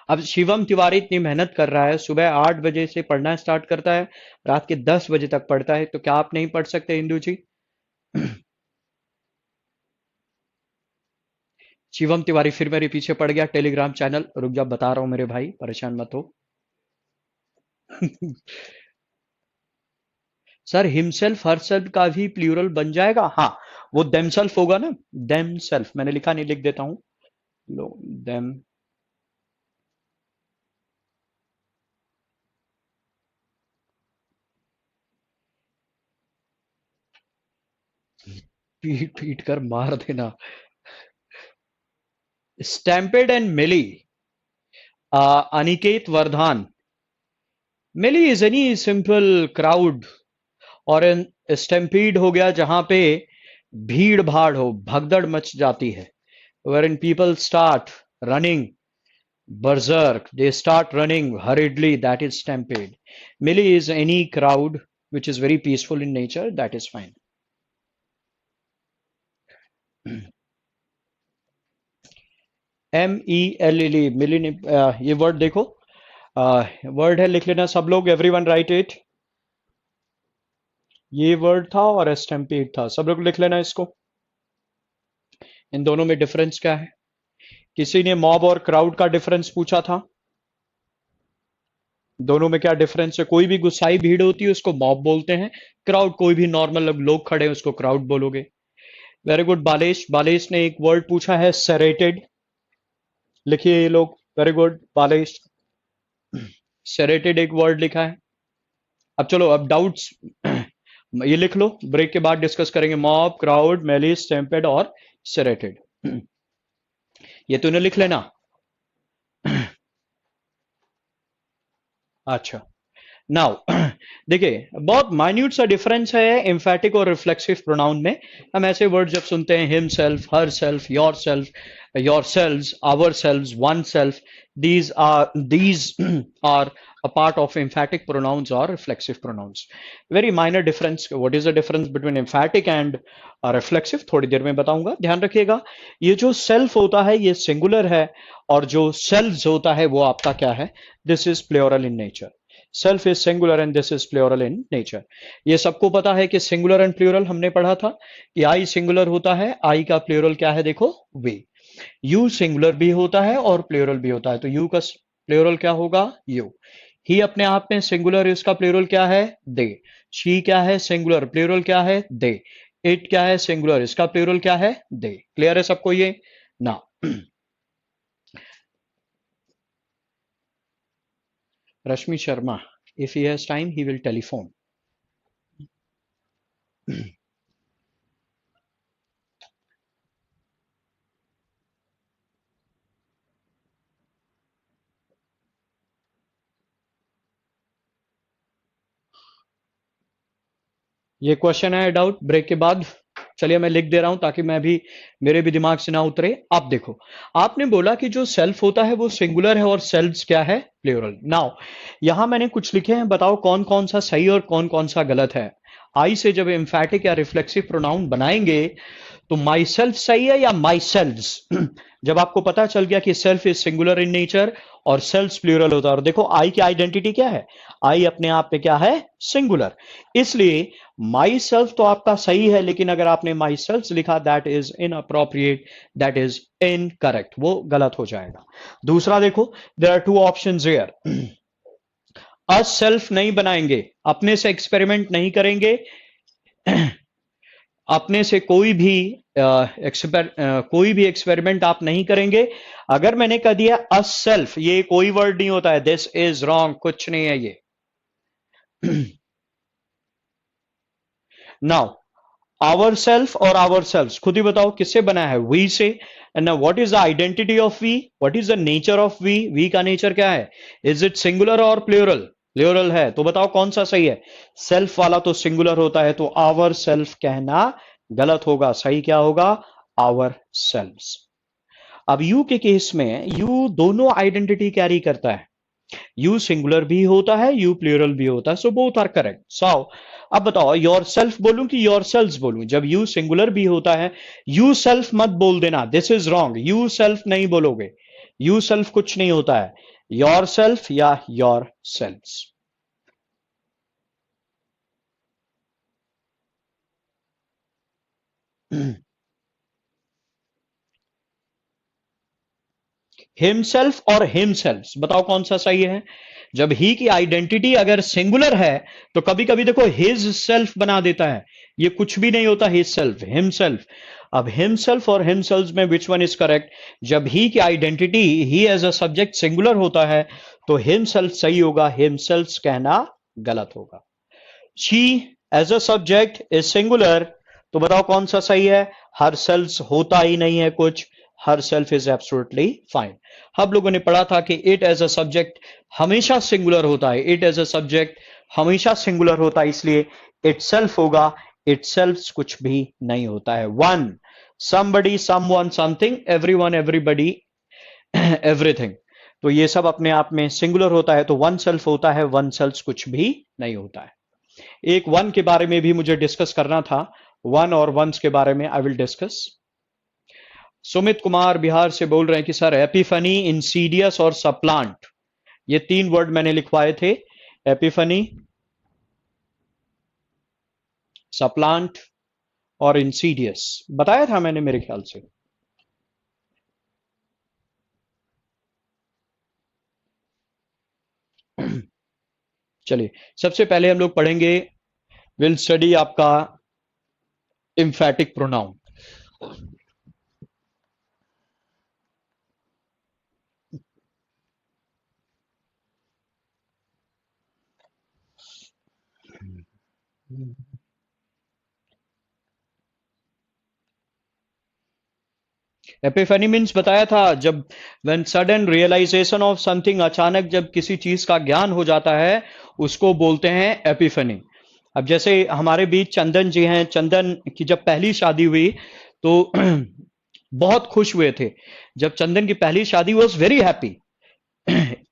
[SPEAKER 1] अब शिवम तिवारी इतनी मेहनत कर रहा है, सुबह 8 बजे से पढ़ना स्टार्ट करता है, रात के 10 बजे तक पढ़ता है, तो क्या आप नहीं पढ़ सकते इंदू जी? शिवम तिवारी फिर मेरे पीछे पड़ गया। टेलीग्राम चैनल, रुक जा बता रहा हूं मेरे भाई, परेशान मत हो। सर हिमसेल्फ हरसेल्फ का भी प्लूरल बन जाएगा? हाँ, वो देमसेल्फ होगा ना। देमसेल्फ मैंने लिखा नहीं, लिख देता हूं। लो, देम। पीट पीट कर मार देना। Stampede and melee. Aniket Vardhan. Melee is any simple crowd, और एन स्टैम्पीड हो गया जहां पे भीड़ भाड़ हो, भगदड़ मच जाती है। Wherein people start running berserk, they start running hurriedly, that is stampede. Melee is any crowd which is very peaceful in nature, that is fine. MELLE, मिली। ये वर्ड देखो, वर्ड है, लिख लेना सब लोग, एवरीवन राइट इट। ये word था और स्टैम्पेड था, सब लोग लिख लेना इसको। इन दोनों में डिफरेंस क्या है? किसी ने मॉब और क्राउड का डिफरेंस पूछा था। दोनों में क्या डिफरेंस है? कोई भी गुस्साई भीड़ होती है उसको मॉब बोलते हैं। क्राउड कोई भी नॉर्मल लोग खड़े हैं उसको क्राउड बोलोगे। Very good बालेश। बालेश ने एक वर्ड पूछा है, सेरेटेड। लिखिए ये लोग। Very good बालेश। सेरेटेड एक वर्ड लिखा है। अब चलो, अब डाउट्स ये लिख लो, ब्रेक के बाद डिस्कस करेंगे। मॉब, क्राउड, मेलिस, स्टैम्पेड और सेरेटेड। ये तूने लिख लेना। अच्छा, नाउ देखिए, बहुत माइन्यूट सा डिफरेंस है एम्फेटिक और रिफ्लेक्सिव प्रोनाउन में। हम ऐसे वर्ड जब सुनते हैं, himself, herself, yourselves, ourselves, oneself, these are a part of emphatic pronouns or reflexive pronouns. Very minor difference. What is the difference between emphatic and reflexive? थोड़ी देर में बताऊंगा, ध्यान रखिएगा। ये जो self होता है ये सिंगुलर है, और जो सेल्व्स होता है वो आपका क्या है? This is plural in nature. Self is singular and this is plural in nature. ये सबको पता है कि सिंगुलर एंड प्लूरल हमने पढ़ा था कि आई सिंगुलर होता है, आई का प्लूरल क्या है? देखो, वे। यू सिंगुलर भी होता है और प्लूरल भी होता है, तो यू का प्लूरल क्या होगा? यू। ही अपने आप में सिंगुलर, इसका प्लूरल क्या है? दे। शी क्या है? सिंगुलर, प्लूरल क्या है? दे। इट क्या है? सिंगुलर, इसका प्लूरल क्या है? दे। क्लियर है सबको ये ना? Rashmi Sharma, if he has time he will telephone. ये क्वेश्चन है डाउट ब्रेक के बाद? चलिए मैं लिख दे रहा हूं ताकि मैं भी, मेरे भी दिमाग से ना उतरे। आप देखो, आपने बोला कि जो सेल्फ होता है वो सिंगुलर है और सेल्व्स क्या है? प्लूरल। नाउ यहां मैंने कुछ लिखे हैं, बताओ कौन कौन सा सही और कौन कौन सा गलत है। आई से जब एम्फैटिक या रिफ्लेक्सिव प्रोनाउन बनाएंगे तो माई सेल्फ सही है या माई सेल्व्स? जब आपको पता चल गया कि self is singular in nature और सेल्फ प्लूरल होता है, और देखो आई की आइडेंटिटी क्या है? आई अपने आप पे क्या है? सिंगुलर। इसलिए माई सेल्फ तो आपका सही है, लेकिन अगर आपने माई सेल्फ लिखा that is inappropriate, that is incorrect, वो गलत हो जाएगा। दूसरा देखो, there are two options here. Us self नहीं बनाएंगे, अपने से एक्सपेरिमेंट नहीं करेंगे, अपने से कोई भी एक्सपेरिमेंट आप नहीं करेंगे। अगर मैंने कह दिया अस सेल्फ, ये कोई वर्ड नहीं होता है, दिस इज रॉन्ग, कुछ नहीं है ये। नाउ आवर सेल्फ और आवर सेल्फ, खुद ही बताओ किससे बना है? वी से। And now what is the identity of we? What is the nature of we? We का नेचर क्या है? इज इट सिंगुलर और प्लूरल? प्लूरल है। तो बताओ कौन सा सही है? सेल्फ वाला तो सिंगुलर होता है, तो आवर सेल्फ कहना गलत होगा। सही क्या होगा? Ourselves. अब यू के केस में यू दोनों आइडेंटिटी कैरी करता है, यू सिंगुलर भी होता है, यू प्लूरल भी होता है, सो बोथ आर करेक्ट। सो अब बताओ योर सेल्फ बोलूं कि योर सेल्फ बोलूं? जब यू सिंगुलर भी होता है, यू सेल्फ मत बोल देना, this is wrong, you self नहीं बोलोगे, यू सेल्फ कुछ नहीं होता है, योर सेल्फ या योर सेल्फ्स। हिमसेल्फ और हिमसेल्फ, बताओ कौन सा सही है? जब ही की आइडेंटिटी अगर सिंगुलर है तो कभी कभी देखो हिज सेल्फ बना देता है, ये कुछ भी नहीं होता हिज सेल्फ, हिमसेल्फ। अब हिमसेल्फ और हिमसेल्फ में विच वन इज करेक्ट? जब ही की identity he as a subject singular होता है तो हिमसेल्फ सही होगा, हिमसेल्फ कहना गलत होगा। She as a subject is singular, तो बताओ कौन सा सही है? हर सेल्फ होता ही नहीं है कुछ, her self is absolutely fine. हम लोगों ने पढ़ा था कि इट एज अ सब्जेक्ट हमेशा सिंगुलर होता है, इट एज अ सब्जेक्ट हमेशा सिंगुलर होता है, इसलिए इट सेल्फ होगा, इट सेल्फ कुछ भी नहीं होता है। One, somebody, someone, something, everyone, everybody, everything, तो ये सब अपने आप में सिंगुलर होता है, तो वन सेल्फ होता है, वन सेल्फ कुछ भी नहीं होता है। एक वन के बारे में भी मुझे डिस्कस करना था, वन और वंस के बारे में I will discuss. Sumit Kumar Bihar से बोल रहे हैं कि सर एपिफनी, इंसीडियस और सप्लांट, ये तीन वर्ड मैंने लिखवाए थे, एपिफनी, सप्लांट और इंसीडियस, बताया था मैंने मेरे ख्याल से। चलिए सबसे पहले हम लोग पढ़ेंगे, विल स्टडी आपका एम्फैटिक प्रोनाउन। एपिफनी मीन्स बताया था जब, when sudden realization of something, अचानक जब किसी चीज का ज्ञान हो जाता है उसको बोलते हैं एपिफनी। अब जैसे हमारे बीच चंदन जी हैं, चंदन की जब पहली शादी हुई तो बहुत खुश हुए थे। जब चंदन की पहली शादी, was very happy.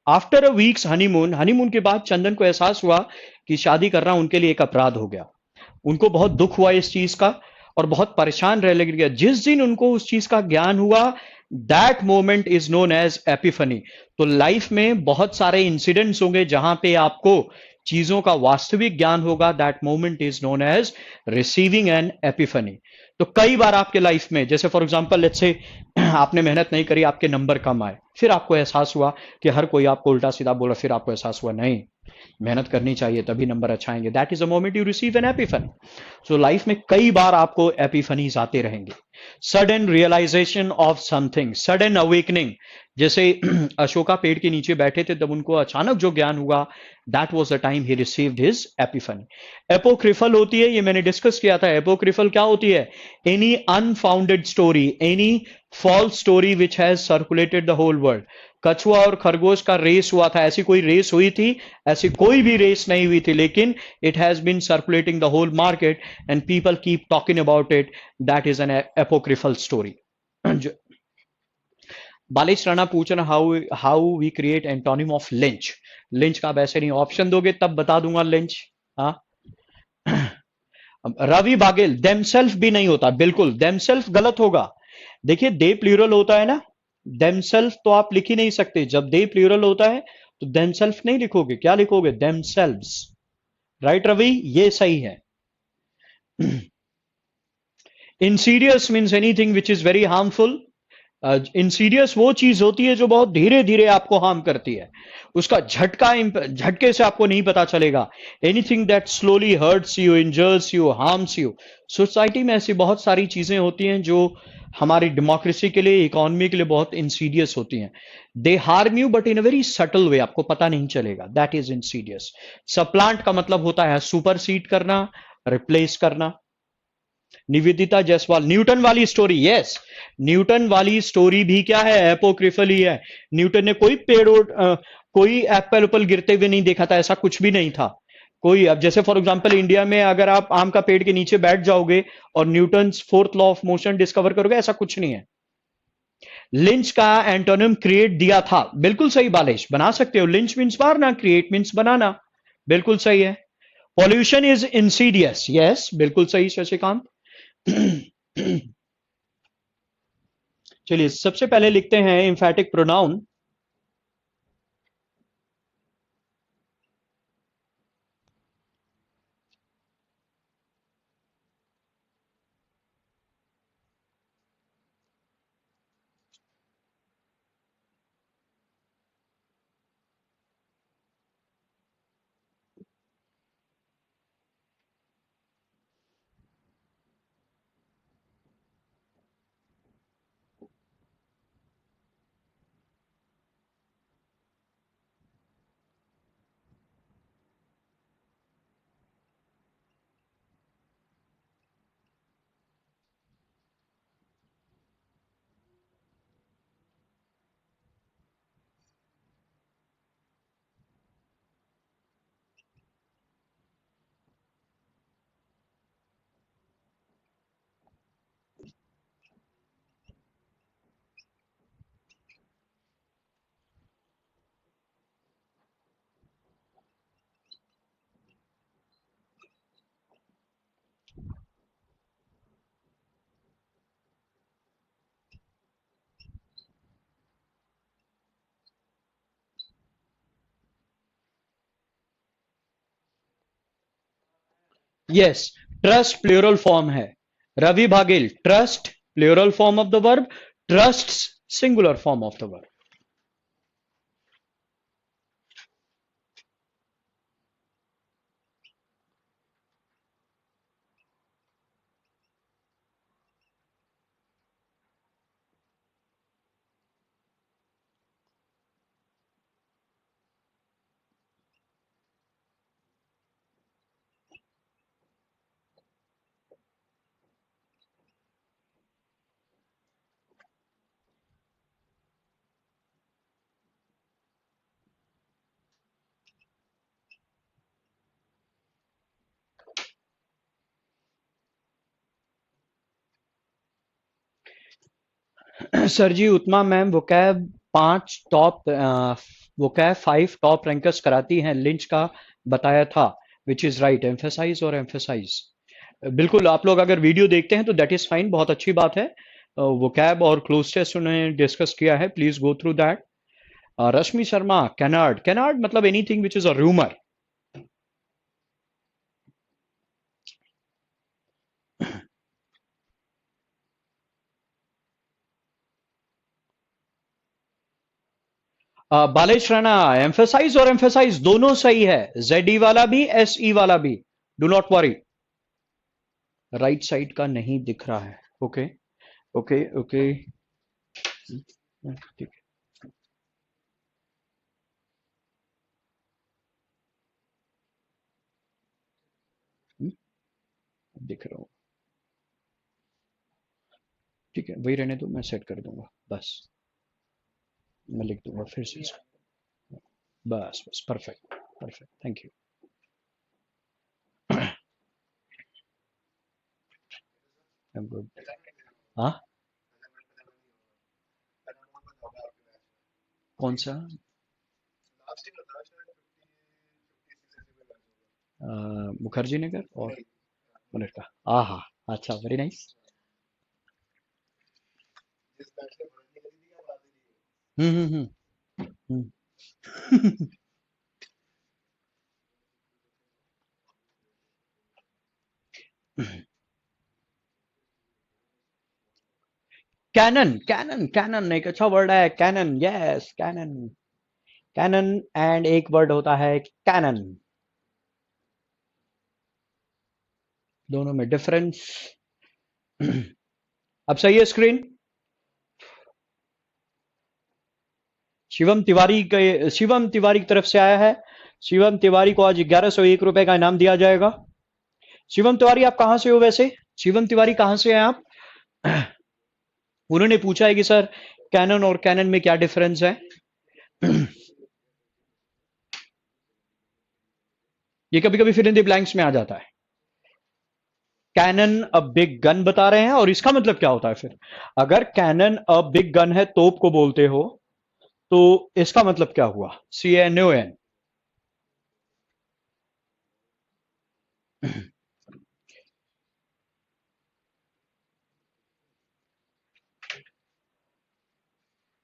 [SPEAKER 1] After a weeks honeymoon, honeymoon के बाद चंदन को एहसास हुआ कि शादी करना उनके लिए एक अपराध हो गया। उनको बहुत दुख हुआ इस चीज का और बहुत परेशान रहने लग गया। जिस दिन उनको उस चीज का ज्ञान हुआ, that moment is known as epiphany. तो लाइफ में बहुत सारे इंसिडेंट्स होंगे जहां पे आपको चीजों का वास्तविक ज्ञान होगा, that moment is known as receiving an epiphany. तो कई बार आपके लाइफ में, जैसे फॉर एग्जांपल लेट्स से आपने मेहनत नहीं करी, आपके नंबर कम आए, फिर आपको एहसास हुआ कि हर कोई आपको उल्टा सीधा बोला, फिर आपको एहसास हुआ नहीं, मेहनत करनी चाहिए तभी नंबर अच्छा आएंगे। That is a moment you receive an epiphany. So life में कई बार आपको एपिफनीज आते रहेंगे। Sudden realization of something, sudden awakening. जैसे अशोका पेड़ के नीचे बैठे थे, तब उनको अचानक जो ज्ञान हुआ, that was the time he received his epiphany. Apocryphal होती है, ये मैंने डिस्कस किया था। एपोक्रिफल क्या होती है? Any unfounded story, any false story which has circulated the whole world. कछुआ और खरगोश का रेस हुआ था, ऐसी कोई रेस हुई थी? ऐसी कोई भी रेस नहीं हुई थी, लेकिन it has been circulating the whole market and people keep talking about it. That is an apocryphal story. Balish Rana पूछ रहा, how how we create antonym of lynch. Lynch का आप ऐसे नहीं, ऑप्शन दोगे तब बता दूंगा लिंच। हाँ, रवि बागेल, देमसेल्फ भी नहीं होता, बिल्कुल देमसेल्फ गलत होगा। देखिए दे प्लूरल होता है ना, देमसेल्फ तो आप लिख ही नहीं सकते। जब दे प्लूरल होता है तो देमसेल्फ नहीं लिखोगे, क्या लिखोगे? देमसेल्व्स। राइट रवि, ये सही है। Insidious means anything which is very harmful. Insidious वो चीज होती है जो बहुत धीरे धीरे आपको हार्म करती है, उसका झटके से आपको नहीं पता चलेगा। Anything that slowly hurts you, इंजर्स you, harms you. Society में ऐसी बहुत सारी चीजें होती हैं जो हमारी डेमोक्रेसी के लिए, इकोनॉमी के लिए बहुत इंसीडियस होती हैं। They harm you but in a very subtle way, आपको पता नहीं चलेगा। That is Insidious. सप्लांट का मतलब होता है सुपरसीड करना, रिप्लेस करना। निवेदिता जायसवाल, न्यूटन वाली स्टोरी, यस, न्यूटन वाली स्टोरी भी क्या है? एपोक्रिफल ही है। न्यूटन ने कोई कोई एप्पल उप्पल गिरते हुए नहीं देखा था, ऐसा कुछ भी नहीं था। कोई, अब जैसे फॉर एग्जांपल इंडिया में अगर आप आम का पेड़ के नीचे बैठ जाओगे और Newton fourth law of motion discover करोगे, ऐसा कुछ नहीं है। लिंच का एंटोनिम क्रिएट दिया था, बिल्कुल सही बालेश, बना सकते हो। लिंच मीन्स मारना, क्रिएट मीन्स बनाना, बिल्कुल सही है। पॉल्यूशन इज इंसीडियस, यस, बिल्कुल सही शशिकांत। चलिए सबसे पहले लिखते हैं emphatic pronoun. Yes, trust plural form है। Ravi Bhagil, trust plural form of the verb, trust singular form of the verb. Sir ji, Uttama ma'am vocab 5 top, vocab 5 top rankers कराती हैं, लिंच का बताया था, विच इज राइट, एम्फेसाइज और एम्फेसाइज। बिल्कुल, आप लोग अगर वीडियो देखते हैं तो दैट इज फाइन, बहुत अच्छी बात है। वोकैब और क्लोज टेस्ट उन्होंने डिस्कस किया है, please go through that. Rashmi Sharma, canard, canard मतलब anything which is a rumour. Balesh Rana, emphasize और एम्फेसाइज दोनों सही है, जेड वाला भी एस ई वाला भी, do not worry. Right side का नहीं दिख रहा है। ओके ओके ओके, ठीक है। दिख रहा हूँ, ठीक है, वही रहने दो, मैं सेट कर दूंगा बस। मैं लिख दूंगा फिर से इसको। बस बस, perfect perfect, thank you. I am good. हाँ, कौन सा? मुखर्जी नगर और मिनट का। हाँ, अच्छा, very nice. Hmm hmm hmm. Canon, canon, canon एक अच्छा वर्ड है, canon, yes, canon. Canon and एक वर्ड होता है कैनन, दोनों में डिफरेंस। अब सही है स्क्रीन? शिवम तिवारी की तरफ से आया है। शिवम तिवारी को आज 1101 रुपए का इनाम दिया जाएगा। शिवम तिवारी, आप कहां से हो वैसे? शिवम तिवारी कहां से हैं आप? उन्होंने पूछा है कि सर कैनन और कैनन में क्या डिफरेंस है। ये कभी कभी फिर इन द ब्लैंक्स में आ जाता है। कैनन अ बिग गन बता रहे हैं, और इसका मतलब क्या होता है फिर? अगर कैनन अ बिग गन है, तोप को बोलते हो, तो इसका मतलब क्या हुआ? CANON।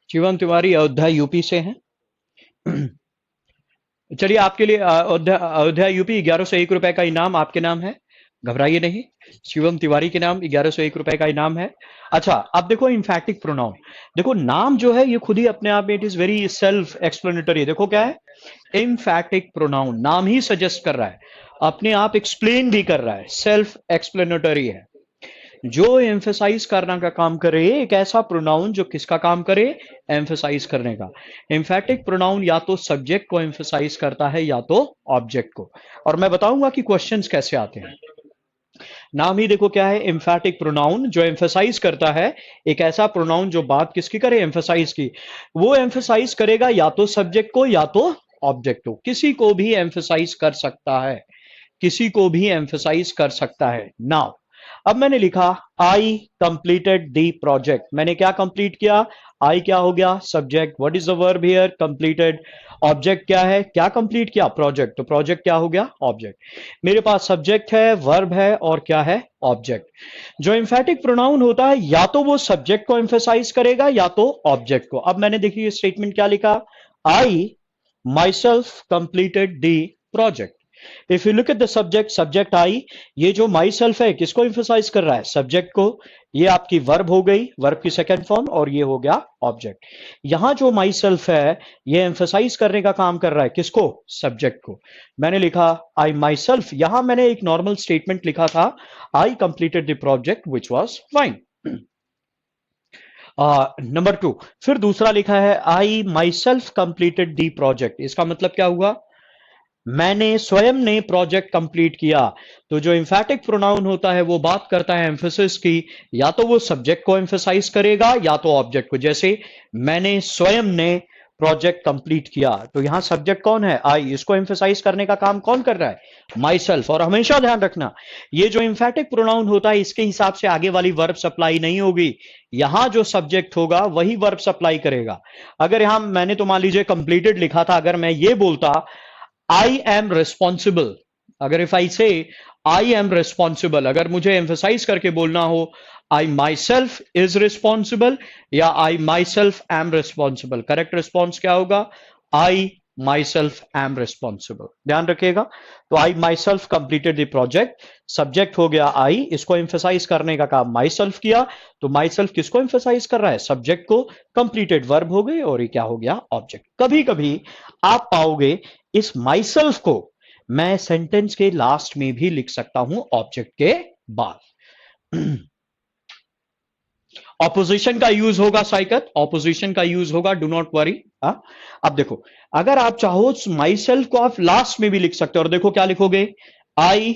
[SPEAKER 1] शिवम तिवारी अयोध्या यूपी से हैं। चलिए, आपके लिए अयोध्या अयोध्या यूपी 1101 रुपए का इनाम आपके नाम है, घबराइए नहीं। शिवम तिवारी के नाम 1101 रुपए का इनाम है। अच्छा, अब देखो इम्फैटिक प्रोनाउन। देखो नाम जो है ये खुद ही अपने आप में it is very self explanatory. देखो क्या है, इम्फैटिक प्रोनाउन, नाम ही सजेस्ट कर रहा है, अपने आप एक्सप्लेन भी कर रहा है, सेल्फ एक्सप्लेनेटरी है। जो एम्फेसाइज करना का काम करे, एक ऐसा प्रोनाउन जो किसका काम करे? एम्फेसाइज करने का। एम्फेटिक प्रोनाउन या तो सब्जेक्ट को एम्फेसाइज करता है या तो ऑब्जेक्ट को। और मैं बताऊंगा कि क्वेश्चंस कैसे आते हैं। नाम ही देखो क्या है, एम्फेटिक प्रोनाउन जो एम्फेसाइज करता है। एक ऐसा प्रोनाउन जो बात किसकी करे? एम्फेसाइज की। वो एम्फेसाइज करेगा या तो सब्जेक्ट को या तो ऑब्जेक्ट को, किसी को भी एम्फेसाइज कर सकता है, किसी को भी एम्फेसाइज कर सकता है। नाउ अब मैंने लिखा आई कंप्लीटेड द प्रोजेक्ट। मैंने क्या कंप्लीट किया? आई क्या हो गया? Subject. What is the verb here? Completed. Object क्या है? क्या कंप्लीट किया? प्रोजेक्ट। तो प्रोजेक्ट क्या हो गया? ऑब्जेक्ट। मेरे पास सब्जेक्ट है, वर्ब है, और क्या है? ऑब्जेक्ट। जो एम्फेटिक प्रोनाउन होता है या तो वो सब्जेक्ट को एम्फेसाइज करेगा या तो ऑब्जेक्ट को। अब मैंने देखिए स्टेटमेंट क्या लिखा, I myself completed the project. If you look at the subject, subject I, ये जो माई सेल्फ है किसको एम्फेसाइज कर रहा है? सब्जेक्ट को। ये आपकी वर्ब हो गई, वर्ब की सेकंड फॉर्म, और ये हो गया ऑब्जेक्ट। यहां जो माई सेल्फ है ये एम्फेसाइज करने का काम कर रहा है, किसको? सब्जेक्ट को। मैंने लिखा आई माई सेल्फ, यहां मैंने एक नॉर्मल स्टेटमेंट लिखा था, I completed the project which was fine. Number 2, फिर दूसरा लिखा है I myself completed the project. इसका मतलब क्या हुआ? मैंने स्वयं ने प्रोजेक्ट कंप्लीट किया। तो जो एम्फेटिक प्रोनाउन होता है वो बात करता है एम्फेसिस की, या तो वो सब्जेक्ट को एम्फेसाइज करेगा या तो ऑब्जेक्ट को। जैसे मैंने स्वयं ने प्रोजेक्ट कंप्लीट किया, तो यहां सब्जेक्ट कौन है? आई। इसको एम्फेसाइज करने का काम कौन कर रहा है? My self. और हमेशा ध्यान रखना, ये जो एम्फेटिक प्रोनाउन होता है इसके हिसाब से आगे वाली वर्ब सप्लाई नहीं होगी। यहां जो सब्जेक्ट होगा वही वर्ब सप्लाई करेगा। अगर यहां मैंने तो मान लीजिए कंप्लीटेड लिखा था, अगर मैं ये बोलता आई एम रिस्पॉन्सिबल, अगर इफ आई से आई एम रिस्पॉन्सिबल, अगर मुझे एम्फेसाइज करके बोलना हो I myself is responsible या I myself am responsible, correct response क्या होगा? I myself am responsible, ध्यान रखिएगा। तो I myself completed the project, subject हो गया आई, इसको एम्फेसाइज करने का काम माई सेल्फ किया, तो माई सेल्फ किसको एम्फेसाइज कर रहा है? सब्जेक्ट को। कंप्लीटेड वर्ब हो गई और ये क्या हो गया? ऑब्जेक्ट। कभी कभी आप पाओगे इस माई सेल्फ को मैं सेंटेंस के लास्ट में भी लिख सकता हूं ऑब्जेक्ट के बाद। ऑपोजिशन का यूज होगा साइकत, ऑपोजिशन का यूज होगा, डू नॉट वरी। अब देखो, अगर आप चाहो माई सेल्फ को आप लास्ट में भी लिख सकते हो, और देखो क्या लिखोगे? I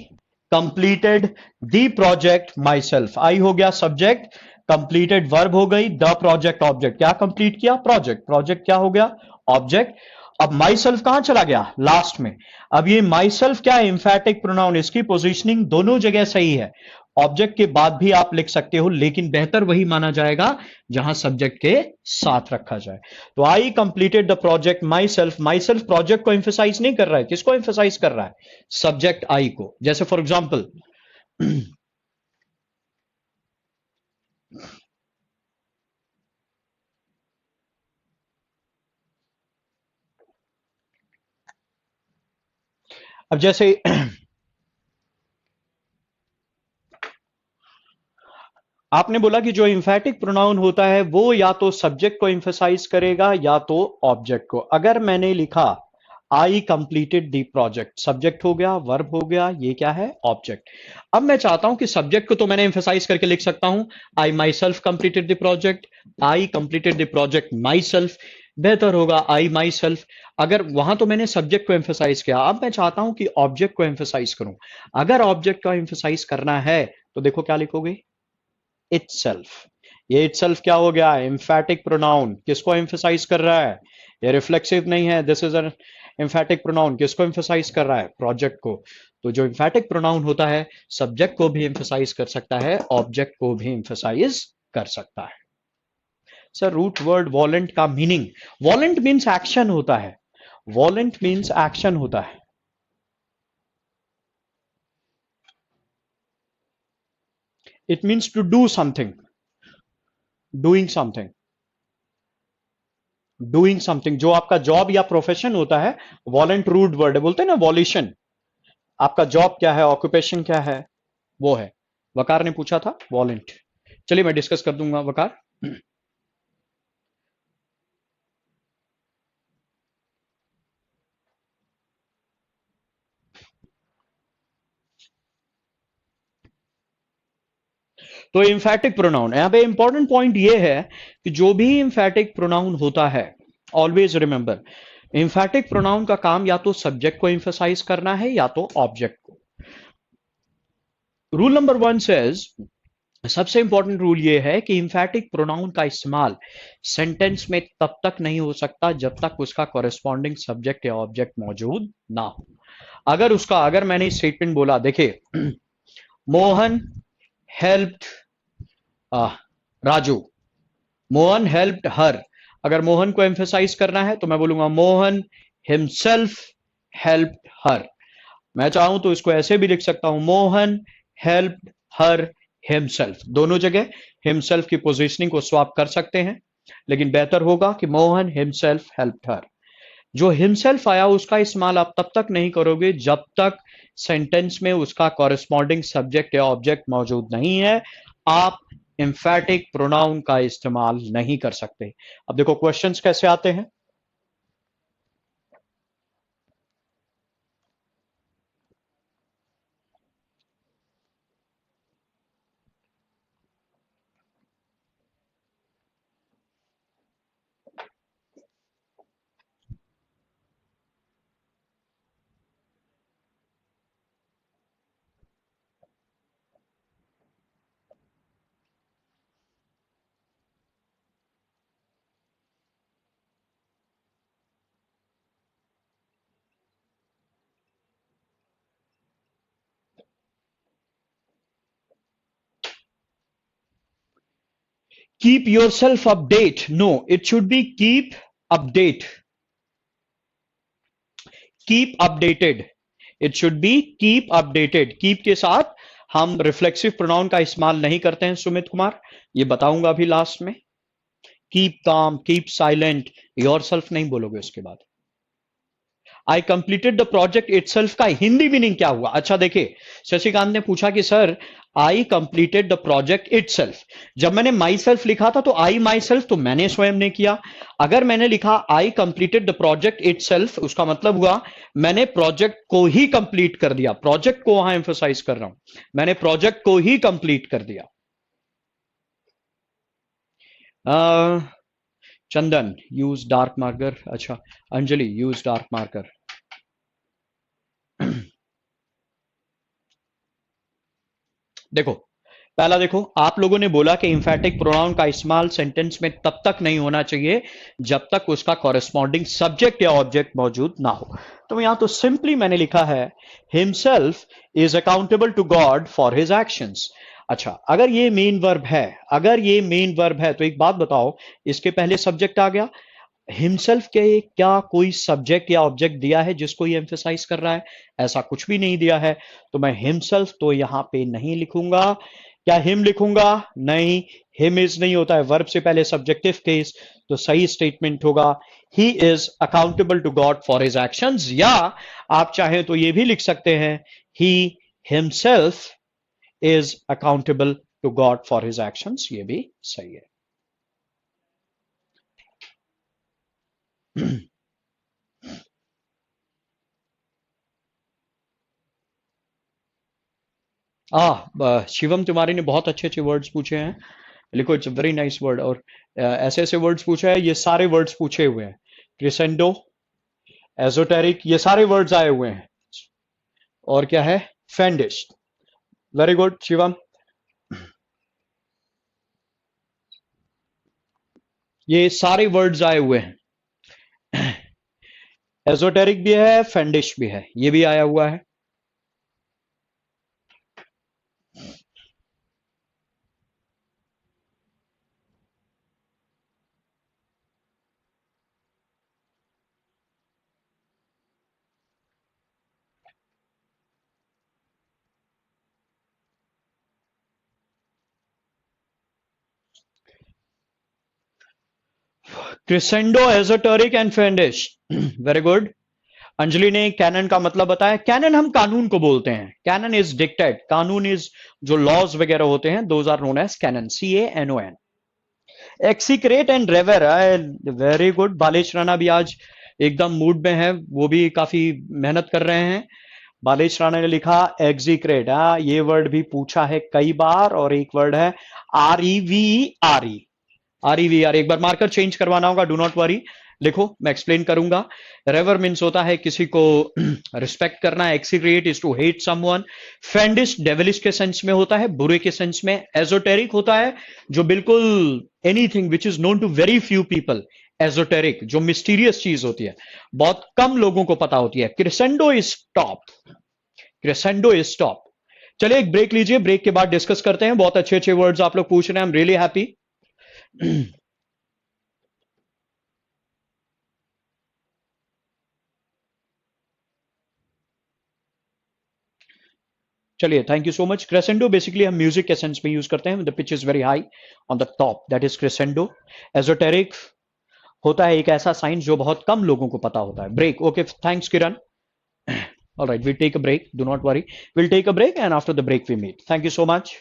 [SPEAKER 1] completed the project myself, I हो गया सब्जेक्ट, कंप्लीटेड वर्ब हो गई, द प्रोजेक्ट ऑब्जेक्ट, क्या कंप्लीट किया? प्रोजेक्ट, प्रोजेक्ट क्या हो गया? ऑब्जेक्ट। अब माई सेल्फ कहां चला गया? लास्ट में। अब ये माई सेल्फ क्या है? इंफैटिक प्रोनाउन, इसकी पोजीशनिंग दोनों जगह सही है, ऑब्जेक्ट के बाद भी आप लिख सकते हो, लेकिन बेहतर वही माना जाएगा जहां सब्जेक्ट के साथ रखा जाए। तो आई completed the project my self project को एम्फेसाइज नहीं कर रहा है, किसको एम्फेसाइज कर रहा है? सब्जेक्ट आई को। जैसे फॉर एग्जाम्पल, अब जैसे आपने बोला कि जो इंफैटिक प्रोनाउन होता है वो या तो सब्जेक्ट को एम्फेसाइज करेगा या तो ऑब्जेक्ट को। अगर मैंने लिखा आई कंप्लीटेड द प्रोजेक्ट, सब्जेक्ट हो गया, वर्ब हो गया, ये क्या है? ऑब्जेक्ट। अब मैं चाहता हूं कि सब्जेक्ट को तो मैंने एम्फेसाइज करके लिख सकता हूं, I myself completed the project, I completed the project myself, बेहतर होगा आई माई सेल्फ। अगर वहां तो मैंने सब्जेक्ट को एम्फेसाइज किया, अब मैं चाहता हूं कि ऑब्जेक्ट को एम्फेसाइज करूं। अगर ऑब्जेक्ट को एम्फेसाइज करना है तो देखो क्या लिखोगे? itself। ये itself क्या हो गया? एम्फैटिक प्रोनाउन, किसको एम्फेसाइज कर रहा है? ये रिफ्लेक्सिव नहीं है, दिस इज एन एम्फैटिक प्रोनाउन, किसको एम्फेसाइज कर रहा है? प्रोजेक्ट को। तो जो एम्फैटिक प्रोनाउन होता है सब्जेक्ट को भी एम्फेसाइज कर सकता है, ऑब्जेक्ट को भी एम्फेसाइज कर सकता है। सर रूट वर्ड वॉलेंट का मीनिंग, वॉलेंट मीन्स एक्शन होता है, वॉलेंट मीन्स एक्शन होता है। It means to do something, doing something, doing something. जो आपका जॉब या प्रोफेशन होता है, वॉलेंट रूट वर्ड है, बोलते हैं ना वॉल्यूशन। आपका जॉब क्या है, ऑक्यूपेशन क्या है, वो है। वकार ने पूछा था वॉलेंट। चलिए मैं डिस्कस कर दूंगा वकार। तो इंफैटिक प्रोनाउन, यहां पे इंपॉर्टेंट पॉइंट ये है कि जो भी इंफैटिक प्रोनाउन होता है, ऑलवेज रिमेंबर, इंफैटिक प्रोनाउन का काम या तो सब्जेक्ट को एम्फसाइज करना है या तो ऑब्जेक्ट को। रूल नंबर 1 सेज, सबसे इंपॉर्टेंट रूल यह है कि इंफैटिक प्रोनाउन का इस्तेमाल सेंटेंस में तब तक नहीं हो सकता जब तक उसका कॉरेस्पॉन्डिंग सब्जेक्ट या ऑब्जेक्ट मौजूद ना हो। अगर मैंने स्टेटमेंट बोला, देखिए मोहन हेल्प्ड राजू, मोहन हेल्प्ड हर, अगर मोहन को एम्फेसाइज करना है तो मैं बोलूंगा मोहन हिमसेल्फ हेल्प्ड हर। मैं चाहूं तो इसको ऐसे भी लिख सकता हूं, मोहन हेल्प्ड हर हिमसेल्फ। दोनों जगह हिमसेल्फ की पोजीशनिंग को स्वैप कर सकते हैं, लेकिन बेहतर होगा कि मोहन हिमसेल्फ हेल्प्ड हर। जो हिमसेल्फ आया उसका इस्तेमाल आप तब तक नहीं करोगे जब तक सेंटेंस में उसका कॉरेस्पॉन्डिंग सब्जेक्ट या ऑब्जेक्ट मौजूद नहीं है। आप एम्फैटिक प्रोनाउन का इस्तेमाल नहीं कर सकते। अब देखो क्वेश्चंस कैसे आते हैं। Keep yourself update. No, it should be keep update. Keep updated. It should be keep updated. Keep के साथ हम रिफ्लेक्सिव प्रोनाउन का इस्तेमाल नहीं करते हैं सुमित कुमार, ये बताऊंगा अभी लास्ट में। Keep calm, keep silent, your self नहीं बोलोगे उसके बाद। आई कंप्लीटेड द प्रोजेक्ट इटसेल्फ का हिंदी मीनिंग क्या हुआ? अच्छा देखिए, शशिकांत ने पूछा कि sir I completed the project itself, जब मैंने माई सेल्फ लिखा था तो आई माई सेल्फ तो मैंने स्वयं ने किया। अगर मैंने लिखा आई कंप्लीटेड द प्रोजेक्ट इटसेल्फ, उसका मतलब हुआ मैंने प्रोजेक्ट को ही कंप्लीट कर दिया। प्रोजेक्ट को वहां एम्फोसाइज कर रहा हूं, मैंने प्रोजेक्ट को ही कंप्लीट कर दिया। चंदन यूज डार्क मार्कर। अच्छा, अंजलि यूज डार्क मार्कर। देखो, पहला देखो, आप लोगों ने बोला कि इंफैटिक प्रोनाउन का इस्तेमाल सेंटेंस में तब तक नहीं होना चाहिए जब तक उसका कॉरेस्पॉन्डिंग सब्जेक्ट या ऑब्जेक्ट मौजूद ना हो। तो यहां तो सिंपली मैंने लिखा है himself is accountable to God for his actions. अच्छा, अगर ये मेन वर्ब है, अगर ये मेन वर्ब है तो एक बात बताओ, इसके पहले सब्जेक्ट आ गया। हिमसेल्फ के क्या कोई सब्जेक्ट या ऑब्जेक्ट दिया है जिसको ये एम्फेसाइज कर रहा है? ऐसा कुछ भी नहीं दिया है, तो मैं हिमसेल्फ तो यहां पे नहीं लिखूंगा। क्या हिम लिखूंगा? नहीं, हिम इज नहीं होता है, वर्ब से पहले सब्जेक्टिव केस, तो सही स्टेटमेंट होगा he is accountable to God for his actions, या आप चाहें तो ये भी लिख सकते हैं he himself is accountable to God for his actions, ये भी सही है। शिवम तिवारी ने बहुत अच्छे अच्छे वर्ड्स पूछे हैं। लिखो, it's a very nice word. और ऐसे ऐसे वर्ड्स पूछे हैं, ये सारे वर्ड्स पूछे हुए हैं। क्रिसेंडो, एजोटेरिक, ये सारे वर्ड्स आए हुए हैं। और क्या है? फेंडिश। वेरी गुड शिवम, ये सारे वर्ड्स आए हुए हैं। एजोटेरिक भी है, फेंडिश भी है, ये भी आया हुआ है। Crescendo, esoteric and fiendish. Very good. Anjali ने कैनन का मतलब बताया। कैनन हम कानून को बोलते हैं। कैनन इज डिक्टेड, कानून इज जो लॉज वगैरह होते हैं, those are known as canon, CANON। Execrate and revere, very good. Balesh Rana भी आज एकदम मूड में है, वो भी काफी मेहनत कर रहे हैं। बालेश राणा ने लिखा एग्जीक्रेट। ये वर्ड भी पूछा है कई बार, और एक वर्ड है REVERE। REVER, एक बार मार्कर चेंज करवाना होगा, डू नॉट वरी। लिखो, मैं एक्सप्लेन करूंगा। रेवर मीन्स होता है किसी को रिस्पेक्ट करना। Execrate is to hate someone. Fiendish devilish के सेंस में होता है, बुरे के सेंस में। एजोटेरिक होता है जो बिल्कुल anything which is known to very few people. Esoteric जो मिस्टीरियस चीज होती है, बहुत कम लोगों को पता होती है। Crescendo is top, crescendo is top. चलिए एक ब्रेक लीजिए, ब्रेक के बाद डिस्कस करते हैं। बहुत अच्छे अच्छे वर्ड्स आप लोग पूछ रहे हैं, आई एम रियली हैप्पी। चलिए, thank you so much. Crescendo basically हम म्यूजिक के सेंस में यूज करते हैं, the pitch is very high on the top, that is crescendo. Esoteric होता है एक ऐसा साइंस जो बहुत कम लोगों को पता होता है। Break, okay, thanks Kiran. All right, we'll take a break, do not worry, we'll take a break and after the break we meet. Thank you so much.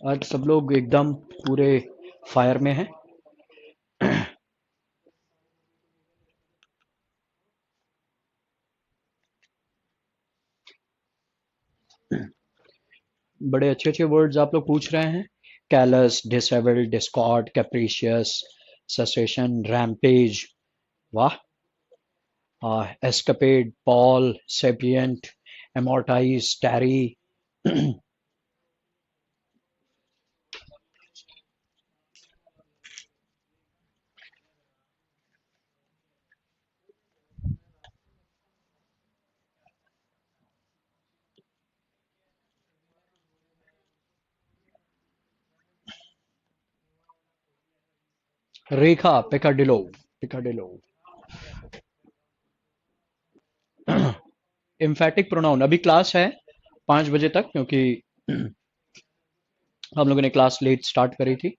[SPEAKER 1] आज सब लोग एकदम पूरे फायर में हैं। बड़े अच्छे अच्छे वर्ड्स आप लोग पूछ रहे हैं। Callous, disabled, discord, capricious, cessation, rampage. वाह। Escapade, pall, sapient, amortise, tarry. Rekha, peccadillo, peccadillo. Emphatic pronoun अभी क्लास है 5 बजे तक, क्योंकि हम लोगों ने क्लास लेट स्टार्ट करी थी।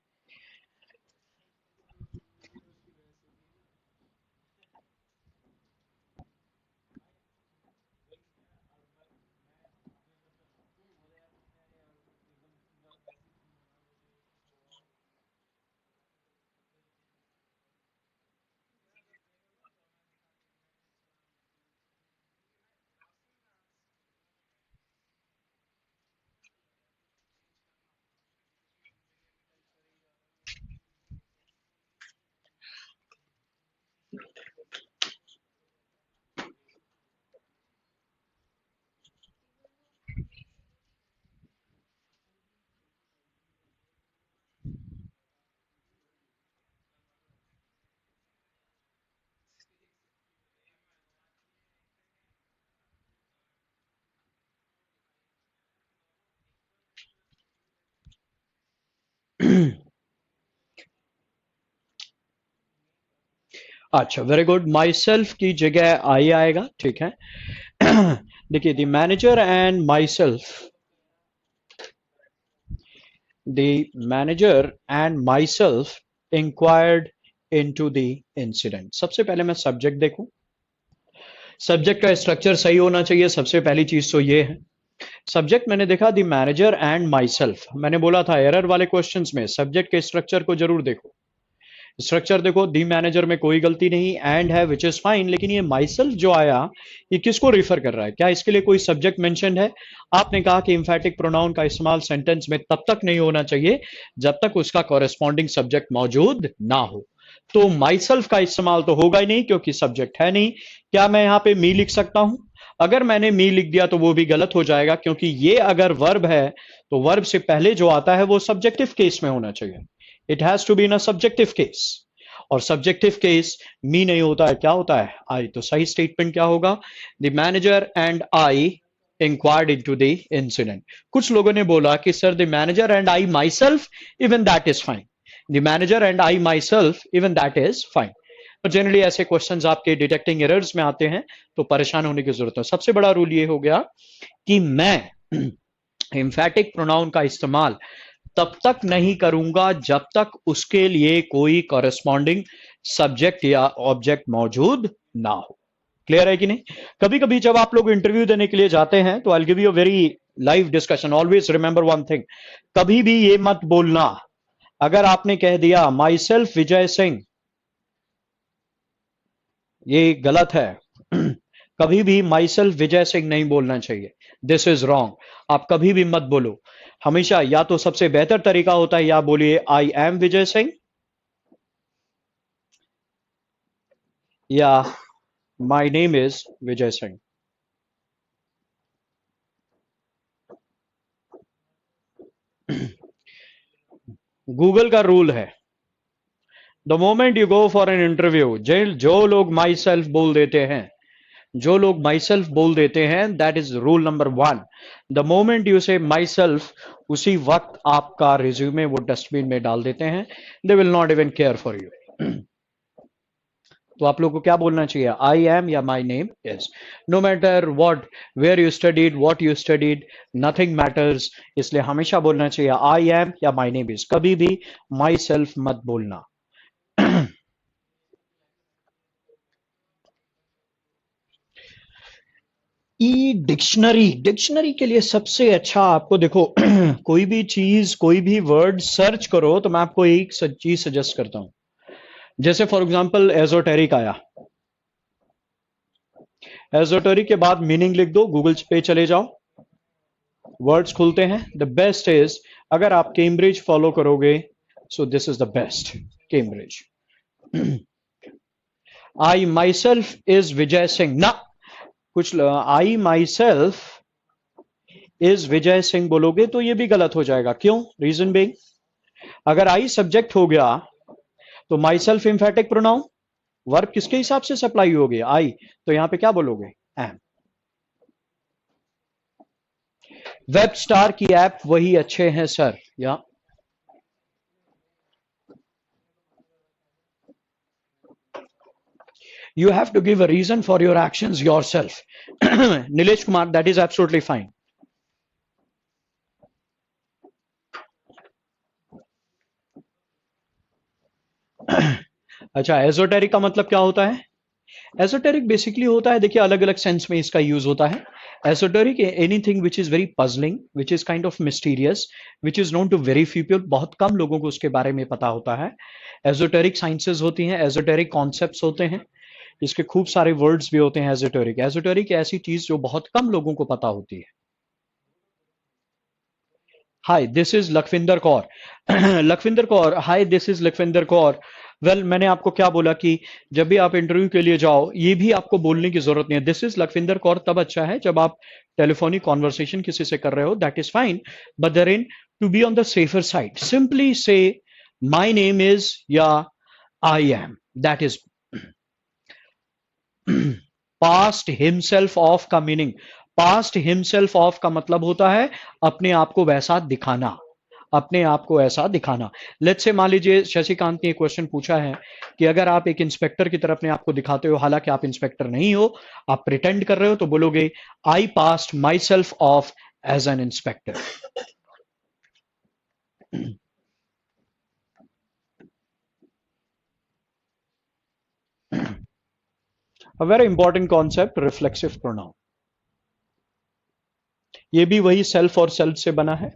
[SPEAKER 1] अच्छा, वेरी गुड। माई सेल्फ की जगह आई आएगा, ठीक है। देखिए, the manager and my self, the manager and my self inquired into the incident. सबसे पहले मैं सब्जेक्ट देखूं। सब्जेक्ट का स्ट्रक्चर सही होना चाहिए, सबसे पहली चीज तो ये है। सब्जेक्ट मैंने देखा the manager and my self. मैंने बोला था एरर वाले क्वेश्चंस में सब्जेक्ट के स्ट्रक्चर को जरूर देखो। स्ट्रक्चर देखो, दी मैनेजर में कोई गलती नहीं, एंड है विच इज फाइन, लेकिन ये माई सेल्फ जो आया, ये किसको रिफर कर रहा है? क्या इसके लिए कोई सब्जेक्ट मेंशन्ड है? आपने कहा कि इंफेटिक प्रोनाउन का इस्तेमाल सेंटेंस में तब तक नहीं होना चाहिए जब तक उसका कॉरेस्पॉन्डिंग सब्जेक्ट मौजूद ना हो। तो माई सेल्फ का इस्तेमाल तो होगा ही नहीं, क्योंकि सब्जेक्ट है नहीं। क्या मैं यहां पे मी लिख सकता हूं? अगर मैंने मी लिख दिया तो वो भी गलत हो जाएगा, क्योंकि ये अगर वर्ब है तो वर्ब से पहले जो आता है वो सब्जेक्टिव केस में होना चाहिए। It has to be in a subjective case. और सब्जेक्टिव केस मी नहीं होता है, क्या होता है? आई। तो सही स्टेटमेंट क्या होगा? The manager and I inquired into the incident. कुछ लोगों ने बोला कि sir the manager and I my self, even that is fine. The manager and I my self, even that is fine. पर जनरली ऐसे questions आपके detecting errors में आते हैं, तो परेशान होने की जरूरत है। सबसे बड़ा रूल ये हो गया कि मैं एम्फेटिक प्रोनाउन का इस्तेमाल तब तक नहीं करूंगा जब तक उसके लिए कोई कॉरेस्पॉन्डिंग सब्जेक्ट या ऑब्जेक्ट मौजूद ना हो। क्लियर है कि नहीं? कभी कभी जब आप लोग इंटरव्यू देने के लिए जाते हैं तो I give you very live discussion. Always remember one thing, कभी भी ये मत बोलना, अगर आपने कह दिया माई सेल्फ विजय सिंह, ये गलत है। कभी भी माई सेल्फ विजय सिंह नहीं बोलना चाहिए। This is wrong. आप कभी भी मत बोलो। हमेशा या तो सबसे बेहतर तरीका होता है या बोलिए आई एम विजय सिंह, या my name is Vijay Singh. Google का रूल है, the moment you go for an interview, जो लोग माई सेल्फ बोल देते हैं, जो लोग माई सेल्फ बोल देते हैं, that is rule number 1। The moment you से माई सेल्फ, उसी वक्त आपका रिज्यूमे वो डस्टबिन में डाल देते हैं। They will not even care for you. तो आप लोगों को क्या बोलना चाहिए? आई एम या my name is. No matter what, where you studied, what you studied, nothing matters. इसलिए हमेशा बोलना चाहिए आई एम या माई नेम इज, कभी भी माई सेल्फ मत बोलना। ई डिक्शनरी, डिक्शनरी के लिए सबसे अच्छा आपको देखो कोई भी चीज कोई भी वर्ड सर्च करो तो मैं आपको एक चीज सजेस्ट करता हूं। जैसे फॉर एग्जांपल एजोटेरिक आया, एजोटेरिक के बाद मीनिंग लिख दो, गूगल पे चले जाओ, वर्ड्स खुलते हैं। द बेस्ट इज अगर आप कैम्ब्रिज फॉलो करोगे, so this is the best, Cambridge. I myself is Vijay Singh ना, कुछ I myself is Vijay Singh बोलोगे तो ये भी गलत हो जाएगा। क्यों? रीजन बेइंग, अगर आई सब्जेक्ट हो गया तो माई सेल्फ इंफेटिक प्रोनाउन, वर्ब किसके हिसाब से सप्लाई होगी? आई, तो यहां पे क्या बोलोगे? एम। वेब स्टार की ऐप वही अच्छे हैं सर, या you have to give a reason for your actions yourself. Nilesh Kumar, that is absolutely fine. अच्छा, एजोटेरिक का मतलब क्या होता है? एजोटेरिक बेसिकली होता है, देखिए अलग अलग सेंस में इसका यूज होता है। Esoteric anything which is very puzzling, which is kind of mysterious, which is known to very few people, बहुत कम लोगों को उसके बारे में पता होता है। एजोटेरिक साइंसेज होती हैं, एजोटेरिक कॉन्सेप्ट्स होते हैं, इसके खूब सारे वर्ड्स भी होते हैं। एजोटेरिक, एजोटेरिक ऐसी चीज जो बहुत कम लोगों को पता होती है। Hi this is Lakhwinder Kaur. Lakhwinder Kaur, hi this is Lakhwinder Kaur. Well, मैंने आपको क्या बोला कि जब भी आप इंटरव्यू के लिए जाओ ये भी आपको बोलने की जरूरत नहीं है। दिस इज लखविंदर कौर तब अच्छा है जब आप टेलीफोनिक कॉन्वर्सेशन किसी से कर रहे हो, that is fine. But there in to be on the safer side, simply say my name is या I am, that is past himself off का मीनिंग, पास्ट हिमसेल्फ ऑफ का मतलब होता है अपने आप को वैसा दिखाना, अपने आप को ऐसा दिखाना। लेट्स से मान लीजिए शशिकांत ने एक क्वेश्चन पूछा है कि अगर आप एक इंस्पेक्टर की तरफ अपने आप को दिखाते हो, हालांकि आप इंस्पेक्टर नहीं हो, आप प्रिटेंड कर रहे हो, तो बोलोगे I passed myself off as an inspector. A very important concept, reflexive pronoun, ये भी वही सेल्फ और सेल्फ से बना है।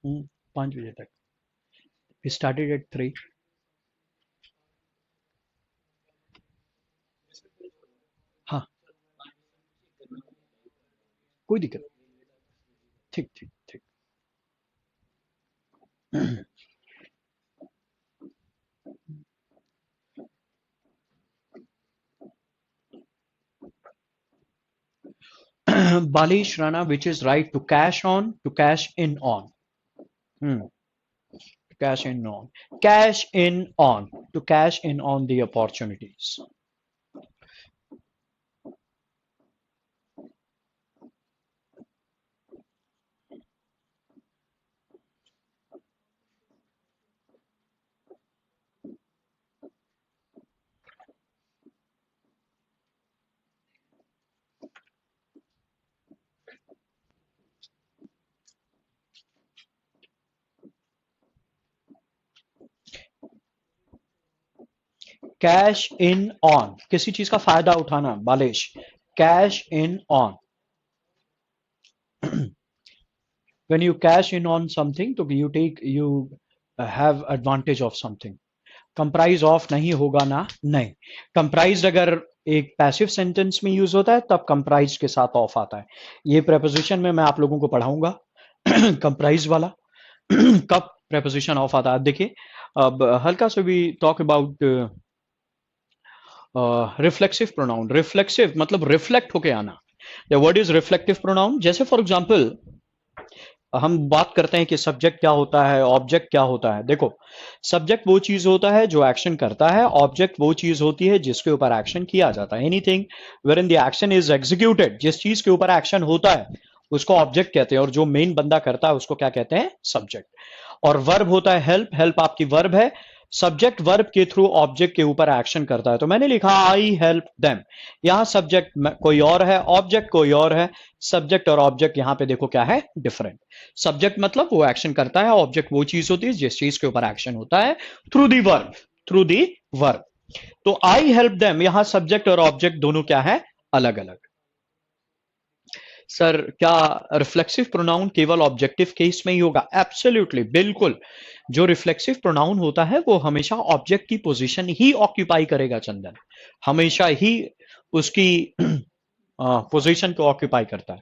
[SPEAKER 1] हम्म, 5 बजे तक, स्टार्टेड एट 3। हाँ, कोई दिक्कत, ठीक ठीक ठीक। Balish Rana, which is right, to cash on, to cash in on. Cash in on, cash in on, to cash in on the opportunities. Cash in on, किसी चीज का फायदा उठाना, Balish, cash in on, when you cash in on something तो you have advantage of something. Comprise of नहीं होगा ना, नहीं. कंप्राइज अगर एक पैसिव सेंटेंस में यूज होता है तब कंप्राइज के साथ ऑफ आता है. ये प्रेपोजिशन में मैं आप लोगों को पढ़ाऊंगा कंप्राइज वाला कब प्रेपोजिशन ऑफ आता है. देखिए अब हल्का सा भी talk about reflexive pronoun. Reflexive मतलब रिफ्लेक्ट होके आना. The word is reflective pronoun. जैसे फॉर एग्जांपल हम बात करते हैं कि सब्जेक्ट क्या होता है, ऑब्जेक्ट क्या होता है. देखो सब्जेक्ट वो चीज होता है जो एक्शन करता है, ऑब्जेक्ट वो चीज होती है जिसके ऊपर एक्शन किया जाता है. Anything wherein the action is executed, जिस चीज के ऊपर एक्शन होता है उसको ऑब्जेक्ट कहते हैं, और जो मेन बंदा करता है उसको क्या कहते हैं, सब्जेक्ट. और वर्ब होता है हेल्प. हेल्प आपकी वर्ब है. सब्जेक्ट वर्ब के थ्रू ऑब्जेक्ट के ऊपर एक्शन करता है. तो मैंने लिखा आई हेल्प देम. यहां सब्जेक्ट कोई और है, ऑब्जेक्ट कोई और है. सब्जेक्ट और ऑब्जेक्ट यहां पे देखो क्या है, डिफरेंट. सब्जेक्ट मतलब वो एक्शन करता है, ऑब्जेक्ट वो चीज होती है जिस चीज के ऊपर एक्शन होता है through the verb, through the verb. तो आई हेल्प देम, यहां सब्जेक्ट और ऑब्जेक्ट दोनों क्या है, अलग अलग. सर क्या रिफ्लेक्सिव प्रोनाउन केवल ऑब्जेक्टिव केस में ही होगा? एब्सोल्युटली, बिल्कुल. जो रिफ्लेक्सिव प्रोनाउन होता है वो हमेशा ऑब्जेक्ट की पोजीशन ही ऑक्यूपाई करेगा चंदन, हमेशा ही उसकी पोजीशन को ऑक्यूपाई करता है.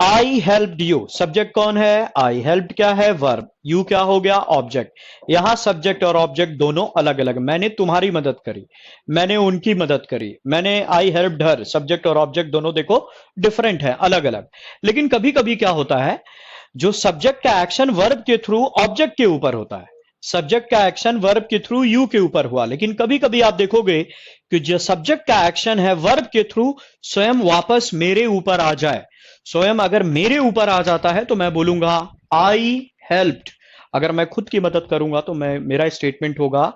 [SPEAKER 1] आई हेल्प्ड यू, सब्जेक्ट कौन है, आई हेल्प्ड क्या है, वर्ब. यू क्या हो गया, ऑब्जेक्ट. यहां सब्जेक्ट और ऑब्जेक्ट दोनों अलग अलग. मैंने तुम्हारी मदद करी, मैंने उनकी मदद करी. मैंने आई हेल्प्ड हर, सब्जेक्ट और ऑब्जेक्ट दोनों देखो डिफरेंट है, अलग अलग. लेकिन कभी कभी क्या होता है, जो सब्जेक्ट का एक्शन वर्ब के थ्रू ऑब्जेक्ट के ऊपर होता है, सब्जेक्ट का एक्शन वर्ब के थ्रू यू के ऊपर हुआ. लेकिन कभी कभी आप देखोगे कि जो सब्जेक्ट का एक्शन है वर्ब के थ्रू स्वयं वापस मेरे ऊपर आ जाए. स्वयं अगर मेरे ऊपर आ जाता है तो मैं बोलूंगा आई हेल्प्ड. अगर मैं खुद की मदद करूंगा तो मैं, मेरा स्टेटमेंट होगा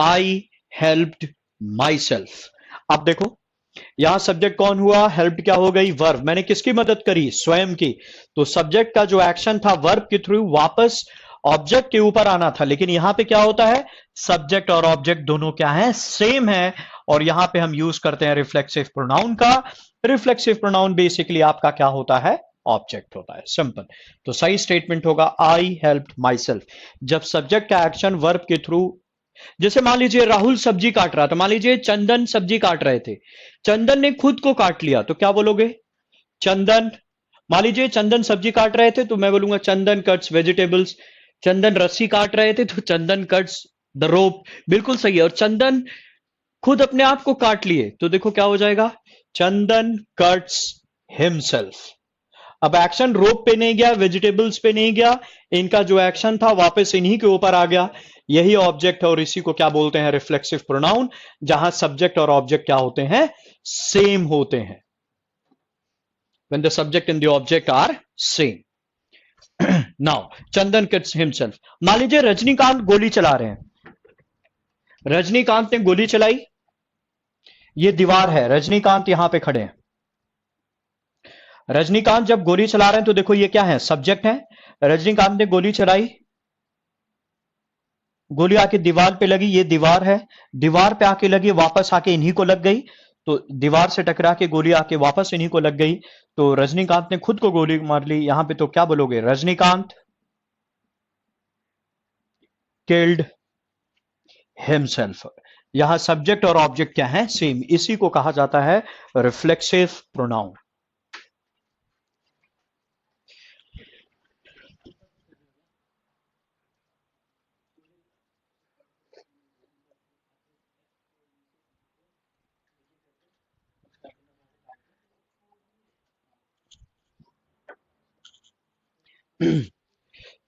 [SPEAKER 1] आई हेल्प्ड माई सेल्फ. आप देखो यहां सब्जेक्ट कौन हुआ, हेल्प क्या हो गई, वर्ब. मैंने किसकी मदद करी, स्वयं की. तो सब्जेक्ट का जो एक्शन था वर्ब के थ्रू वापस ऑब्जेक्ट के ऊपर आना था. लेकिन यहां पे क्या होता है, सब्जेक्ट और ऑब्जेक्ट दोनों क्या है, सेम है. और यहां पे हम यूज करते हैं रिफ्लेक्सिव प्रोनाउन का. रिफ्लेक्सिव प्रोनाउन बेसिकली आपका क्या होता है, ऑब्जेक्ट होता है, सिंपल. तो सही स्टेटमेंट होगा आई हेल्प्ड माई सेल्फ. जब सब्जेक्ट का एक्शन वर्ब के थ्रू, जैसे मान लीजिए राहुल सब्जी काट रहा था, मान लीजिए चंदन सब्जी काट रहे थे, चंदन ने खुद को काट लिया तो क्या बोलोगे, चंदन. मान लीजिए चंदन सब्जी काट रहे थे तो मैं बोलूंगा चंदन कट्स वेजिटेबल्स. चंदन रस्सी काट रहे थे तो चंदन कट्स द रोप. बिल्कुल सही है. और चंदन खुद अपने आप को काट लिए तो देखो क्या हो जाएगा, चंदन कट्स हिमसेल्फ. अब एक्शन रोप पे नहीं गया, वेजिटेबल्स पे नहीं गया, इनका जो एक्शन था वापस इन्हीं के ऊपर आ गया. यही ऑब्जेक्ट है और इसी को क्या बोलते हैं, रिफ्लेक्सिव प्रोनाउन, जहां सब्जेक्ट और ऑब्जेक्ट क्या होते हैं, सेम होते हैं. when the subject and the object are same. now Chandan cuts himself. मान लीजिए रजनीकांत गोली चला रहे हैं, रजनीकांत ने गोली चलाई, ये दीवार है, रजनीकांत यहां पे खड़े हैं. रजनीकांत जब गोली चला रहे हैं तो देखो ये क्या है, सब्जेक्ट है. रजनीकांत ने गोली चलाई, गोली आके दीवार पे लगी, ये दीवार है, दीवार पे आके लगी, वापस आके इन्हीं को लग गई. तो दीवार से टकरा के गोली आके वापस इन्हीं को लग गई. तो रजनीकांत ने खुद को गोली मार ली. यहां पे तो क्या बोलोगे, रजनीकांत किल्ड हिमसेल्फ. यहां सब्जेक्ट और ऑब्जेक्ट क्या है, सेम. इसी को कहा जाता है रिफ्लेक्सिव प्रोनाउन.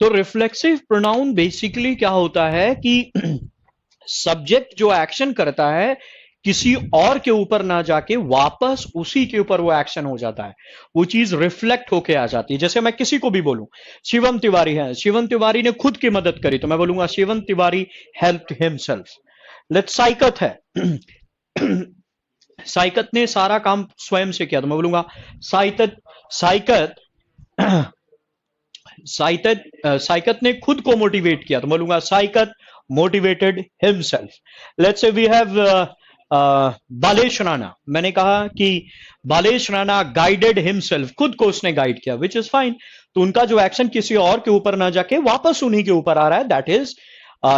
[SPEAKER 1] तो रिफ्लेक्सिव प्रोनाउन बेसिकली क्या होता है कि सब्जेक्ट जो एक्शन करता है किसी और के ऊपर ना जाके वापस उसी के ऊपर वो एक्शन हो जाता है, वो चीज रिफ्लेक्ट होके आ जाती है. जैसे मैं किसी को भी बोलूं शिवम तिवारी है, शिवम तिवारी ने खुद की मदद करी तो मैं बोलूंगा Shivam Tiwari helped himself. Let's Saikat है, साइकत ने सारा काम स्वयं से किया तो मैं बोलूंगा साइकत साइकत साइकत साइकत ने खुद को मोटिवेट किया तो बोलूंगा Saikat motivated himself. Let's say we have Balesh Rana, मैंने कहा कि बालेश राणा गाइडेड हिमसेल्फ, खुद को उसने गाइड किया, विच इज फाइन। तो उनका जो एक्शन किसी और के ऊपर ना जाके वापस उन्हीं के ऊपर आ रहा है, दैट इज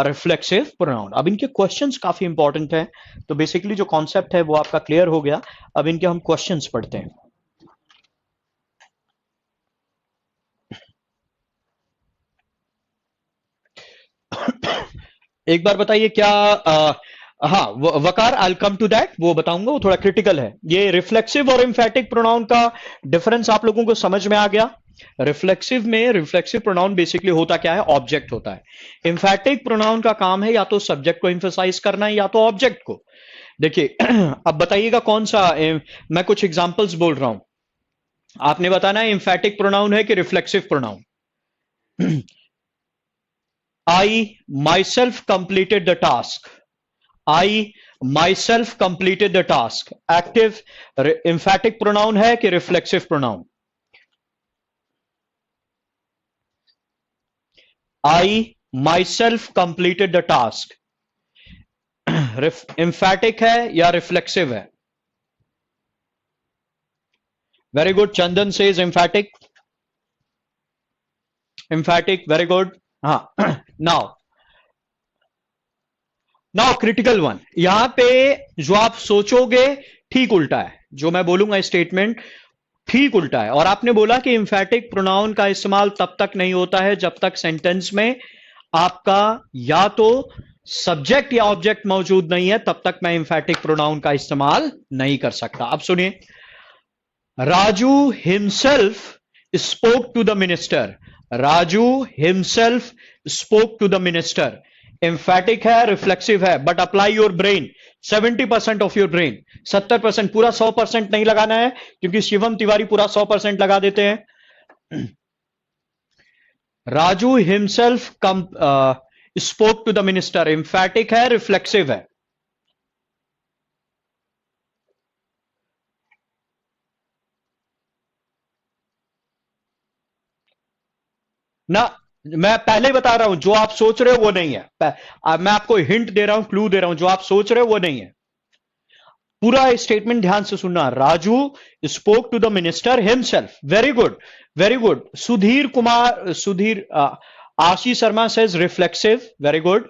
[SPEAKER 1] रिफ्लेक्सिव प्रोनाउन। अब इनके क्वेश्चंस काफी इंपॉर्टेंट हैं, तो बेसिकली जो कॉन्सेप्ट है वो आपका क्लियर हो गया। अब इनके हम क्वेश्चंस पढ़ते हैं। एक बार बताइए क्या हाँ वकार, आई कम टू दैट, वो बताऊंगा, वो थोड़ा क्रिटिकल है। ये रिफ्लेक्सिव और एम्फेटिक प्रोनाउन का डिफरेंस आप लोगों को समझ में आ गया। रिफ्लेक्सिव में रिफ्लेक्सिव प्रोनाउन बेसिकली होता क्या है, ऑब्जेक्ट होता है। एम्फेटिक प्रोनाउन का काम है या तो सब्जेक्ट को एम्फेसाइज करना है या तो ऑब्जेक्ट को। देखिए अब बताइएगा कौन सा मैं कुछ एग्जांपल्स बोल रहा हूं, आपने बताना है एम्फेटिक प्रोनाउन है कि reflexive pronoun. I myself completed the task. I myself completed the task. Active emphatic pronoun है कि reflexive pronoun? I myself completed the task. emphatic है या reflexive है? Very good. Chandan says emphatic. Emphatic. Very good. हाँ now critical one, यहां पे जो आप सोचोगे ठीक उल्टा है, जो मैं बोलूंगा स्टेटमेंट ठीक उल्टा है। और आपने बोला कि एम्फेटिक प्रोनाउन का इस्तेमाल तब तक नहीं होता है जब तक सेंटेंस में आपका या तो सब्जेक्ट या ऑब्जेक्ट मौजूद नहीं है, तब तक मैं एम्फेटिक प्रोनाउन का इस्तेमाल नहीं कर सकता। अब सुनिए, Raju himself spoke to the minister. Raju himself spoke to the minister. Emphatic है, रिफ्लेक्सिव है, but apply your brain, 70% of your brain, 70%, पूरा 100% नहीं लगाना है, क्योंकि शिवम तिवारी पूरा 100% लगा देते हैं। Raju himself spoke to the minister, emphatic है, रिफ्लेक्सिव है? ना, मैं पहले ही बता रहा हूं, जो आप सोच रहे हो वो नहीं है। मैं आपको हिंट दे रहा हूं, क्लू दे रहा हूं, जो आप सोच रहे हो वो नहीं है। पूरा स्टेटमेंट ध्यान से सुनना। Raju spoke to the minister himself. Very good, very good. Sudhir Ashish Sharma says reflexive. Very good.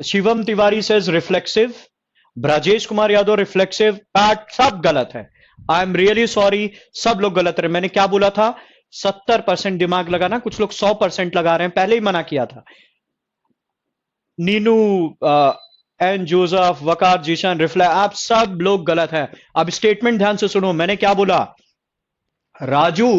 [SPEAKER 1] Shivam Tiwari says reflexive. Brajesh Kumar Yadav reflexive. पैट, सब गलत है। आई एम रियली सॉरी, सब लोग गलत रहे। मैंने क्या बोला था, 70% दिमाग लगाना, कुछ लोग 100% लगा रहे हैं, पहले ही मना किया था। नीनू, एन जोसेफ, वकार, जीशन, रिफ्लेक्ट, आप सब लोग गलत है। अब स्टेटमेंट ध्यान से सुनो, मैंने क्या बोला, राजू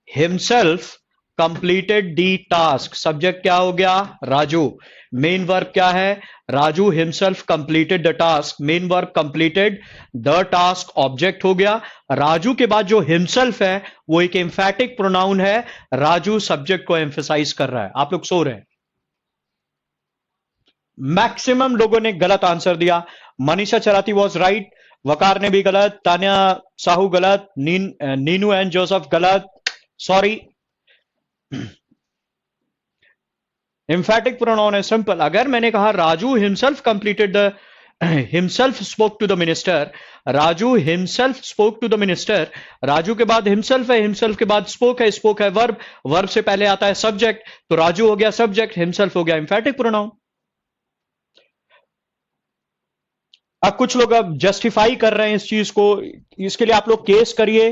[SPEAKER 1] हिमसेल्फ कंप्लीटेड दी टास्क। सब्जेक्ट क्या हो गया, राजू। मेन वर्ब क्या है, Raju himself completed the task. Main verb completed the task object हो गया। राजू के बाद जो हिमसेल्फ है वो एक एम्फेटिक प्रोनाउन है। राजू सब्जेक्ट को एम्फेसाइज कर रहा है। आप लोग सो रहे हैं। मैक्सिमम लोगों ने गलत आंसर दिया। मनीषा चराती वॉज राइट, वकार ने भी गलत, तान्या साहू गलत, नीनू एंड जोसेफ गलत, सॉरी। एम्फेटिक प्रोनाउन है, सिंपल। अगर मैंने कहा Raju himself completed the, himself spoke to the minister, Raju himself spoke to the minister, Raju के बाद हिमसेल्फ है, हिमसेल्फ के बाद स्पोक है, स्पोक है वर्ब, वर्ब से पहले आता है सब्जेक्ट, तो राजू हो गया सब्जेक्ट, हिमसेल्फ हो गया एम्फेटिक प्रोनाउन। अब कुछ लोग अब जस्टिफाई कर रहे हैं इस चीज को, इसके लिए आप लोग केस करिए,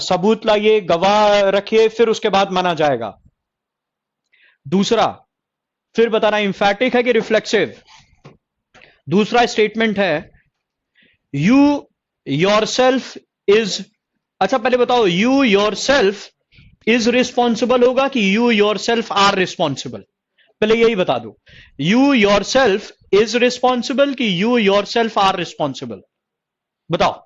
[SPEAKER 1] सबूत लाइए, गवाह रखिए, फिर उसके बाद माना जाएगा। दूसरा, फिर बताना एम्फेटिक है कि रिफ्लेक्सिव। दूसरा स्टेटमेंट है, यू योरसेल्फ इज, अच्छा पहले बताओ, यू योरसेल्फ इज रिस्पॉन्सिबल होगा कि यू योरसेल्फ आर रिस्पॉन्सिबल? पहले यही बता दो, यू योरसेल्फ इज रिस्पॉन्सिबल कि यू योरसेल्फ आर रिस्पॉन्सिबल? बताओ।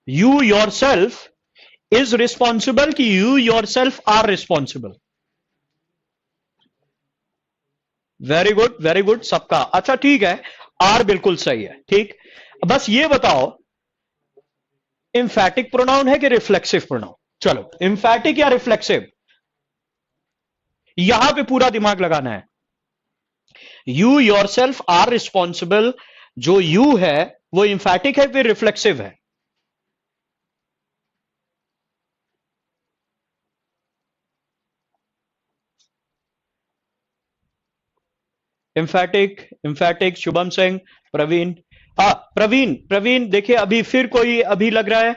[SPEAKER 1] यू योरसेल्फ इज रिस्पॉन्सिबल कि you yourself are responsible? Very good, very good सबका। अच्छा ठीक है, आर बिल्कुल सही है, ठीक। बस ये बताओ, एम्फेटिक प्रोनाउन है कि रिफ्लेक्सिव प्रोनाउन? चलो, इंफैटिक या रिफ्लेक्सिव, यहां पे पूरा दिमाग लगाना है। You yourself are responsible, जो यू है वो इंफैटिक है फिर रिफ्लेक्सिव है। इंफैटिक, इंफैटिक, शुभम सिंह, प्रवीण। प्रवीण, प्रवीण देखिए अभी फिर कोई अभी लग रहा है,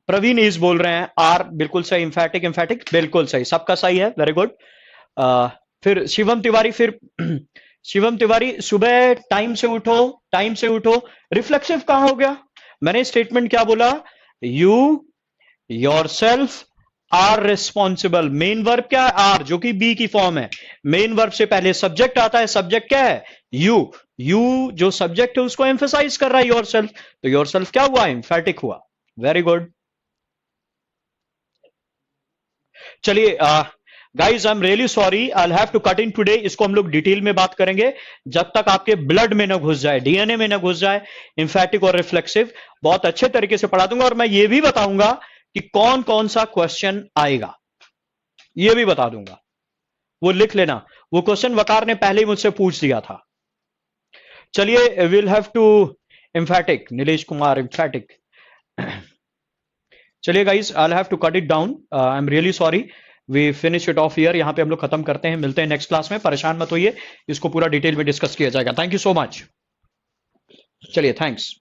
[SPEAKER 1] प्रवीण इज बोल रहे हैं आर, बिल्कुल सही, इंफैटिक, इंफैटिक बिल्कुल सही, सबका सही है, वेरी गुड। फिर शिवम तिवारी, फिर शिवम तिवारी, सुबह टाइम से उठो, टाइम से उठो, रिफ्लेक्सिव कहां हो गया? मैंने स्टेटमेंट क्या बोला? You yourself are responsible, main verb क्या है? आर, जो कि बी की फॉर्म है। मेन वर्ब से पहले सब्जेक्ट आता है, सब्जेक्ट क्या है? यू। यू जो सब्जेक्ट है उसको एम्फेसाइज कर रहा है योर सेल्फ, तो योर सेल्फ क्या हुआ? एम्फेटिक हुआ। Very good. चलिए guys, I am really sorry, I have to cut in today. इसको हम लोग डिटेल में बात करेंगे जब तक आपके ब्लड में ना घुस जाए, डीएनए में ना घुस जाए। इंफैटिक और रिफ्लेक्सिव बहुत अच्छे तरीके से पढ़ा दूंगा, और मैं ये भी बताऊंगा कि कौन कौन सा क्वेश्चन आएगा, ये भी बता दूंगा। वो लिख लेना, वो क्वेश्चन वकार ने पहले ही मुझसे पूछ दिया था। चलिए, will have to emphatic, Nilesh Kumar emphatic. चलिए guys, I have to cut it down, I am really sorry, we finish it off here. यहां पे हम लोग खत्म करते हैं, मिलते हैं नेक्स्ट क्लास में, परेशान मत होइए, इसको पूरा डिटेल में डिस्कस किया जाएगा। Thank you so much. चलिए, थैंक्स।